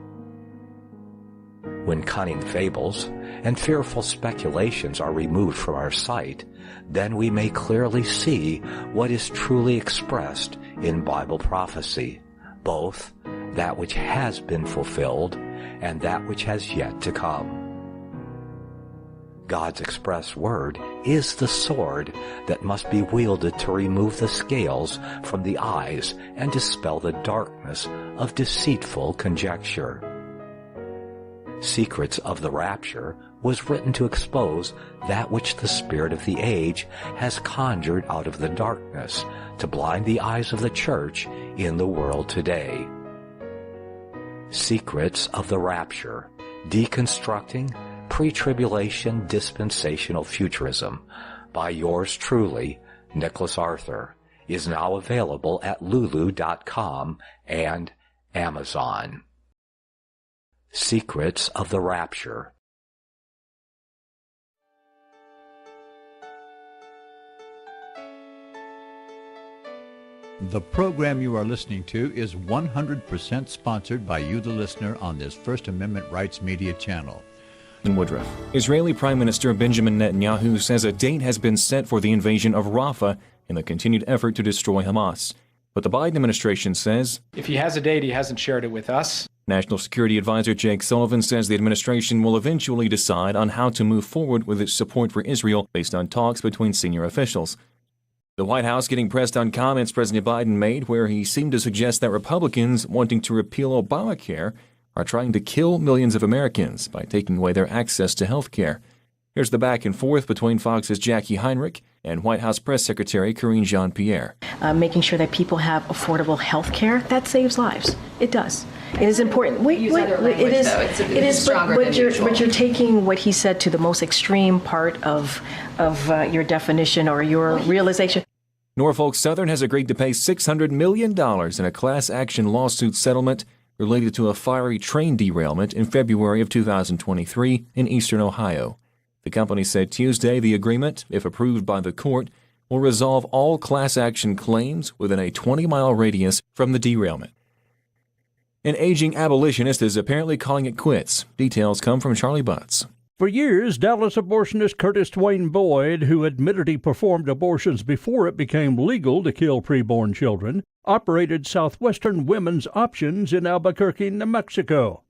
When cunning fables and fearful speculations are removed from our sight, then we may clearly see what is truly expressed in Bible prophecy, both that which has been fulfilled and that which has yet to come. God's express word is the sword that must be wielded to remove the scales from the eyes and dispel the darkness of deceitful conjecture. Secrets of the Rapture was written to expose that which the spirit of the age has conjured out of the darkness to blind the eyes of the church in the world today. Secrets of the Rapture, Deconstructing Pre-Tribulation Dispensational Futurism by yours truly, Nicholas Arthur, is now available at lulu.com and Amazon. Secrets of the Rapture. The program you are listening to is 100% sponsored by you, the listener, on this First Amendment Rights Media channel. In Woodruff, Israeli Prime Minister Benjamin Netanyahu says a date has been set for the invasion of Rafah in the continued effort to destroy Hamas. But the Biden administration says, if he has a date, he hasn't shared it with us. National Security Advisor Jake Sullivan says the administration will eventually decide on how to move forward with its support for Israel based on talks between senior officials. The White House getting pressed on comments President Biden made where he seemed to suggest that Republicans wanting to repeal Obamacare are trying to kill millions of Americans by taking away their access to health care. Here's the back and forth between Fox's Jackie Heinrich and White House Press Secretary Karine Jean-Pierre. Making sure that people have affordable health care, that saves lives. It does. It is important. It is, but you're taking what he said to the most extreme part of your definition or your realization. Norfolk Southern has agreed to pay $600 million in a class action lawsuit settlement related to a fiery train derailment in February of 2023 in eastern Ohio. The company said Tuesday the agreement, if approved by the court, will resolve all class action claims within a 20-mile radius from the derailment. An aging abolitionist is apparently calling it quits. Details come from Charlie Butts. For years, Dallas abortionist Curtis Dwayne Boyd, who admitted he performed abortions before it became legal to kill preborn children, operated Southwestern Women's Options in Albuquerque, New Mexico.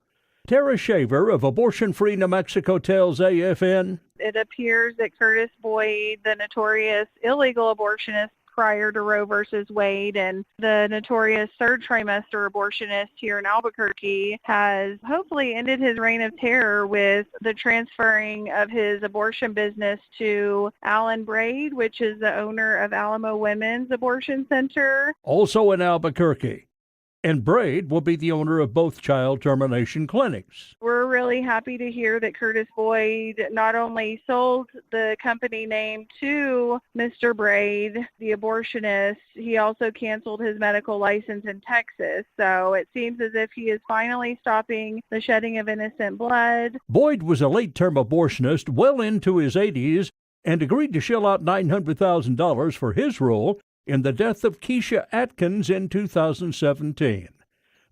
Tara Shaver of Abortion Free New Mexico tells AFN, it appears that Curtis Boyd, the notorious illegal abortionist prior to Roe versus Wade, and the notorious third trimester abortionist here in Albuquerque, has hopefully ended his reign of terror with the transferring of his abortion business to Alan Braid, which is the owner of Alamo Women's Abortion Center. Also in Albuquerque, and Braid will be the owner of both child termination clinics. We're really happy to hear that Curtis Boyd not only sold the company name to Mr. Braid, the abortionist, he also canceled his medical license in Texas. So it seems as if he is finally stopping the shedding of innocent blood. Boyd was a late-term abortionist well into his 80s and agreed to shell out $900,000 for his role in the death of Keisha Atkins in 2017.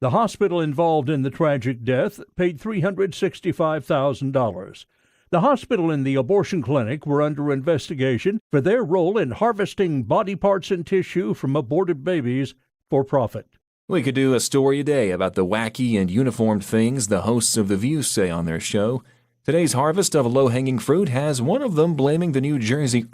The hospital involved in the tragic death paid $365,000. The hospital and the abortion clinic were under investigation for their role in harvesting body parts and tissue from aborted babies for profit. We could do a story a day about the wacky and uniformed things the hosts of The View say on their show. Today's harvest of low-hanging fruit has one of them blaming the New Jersey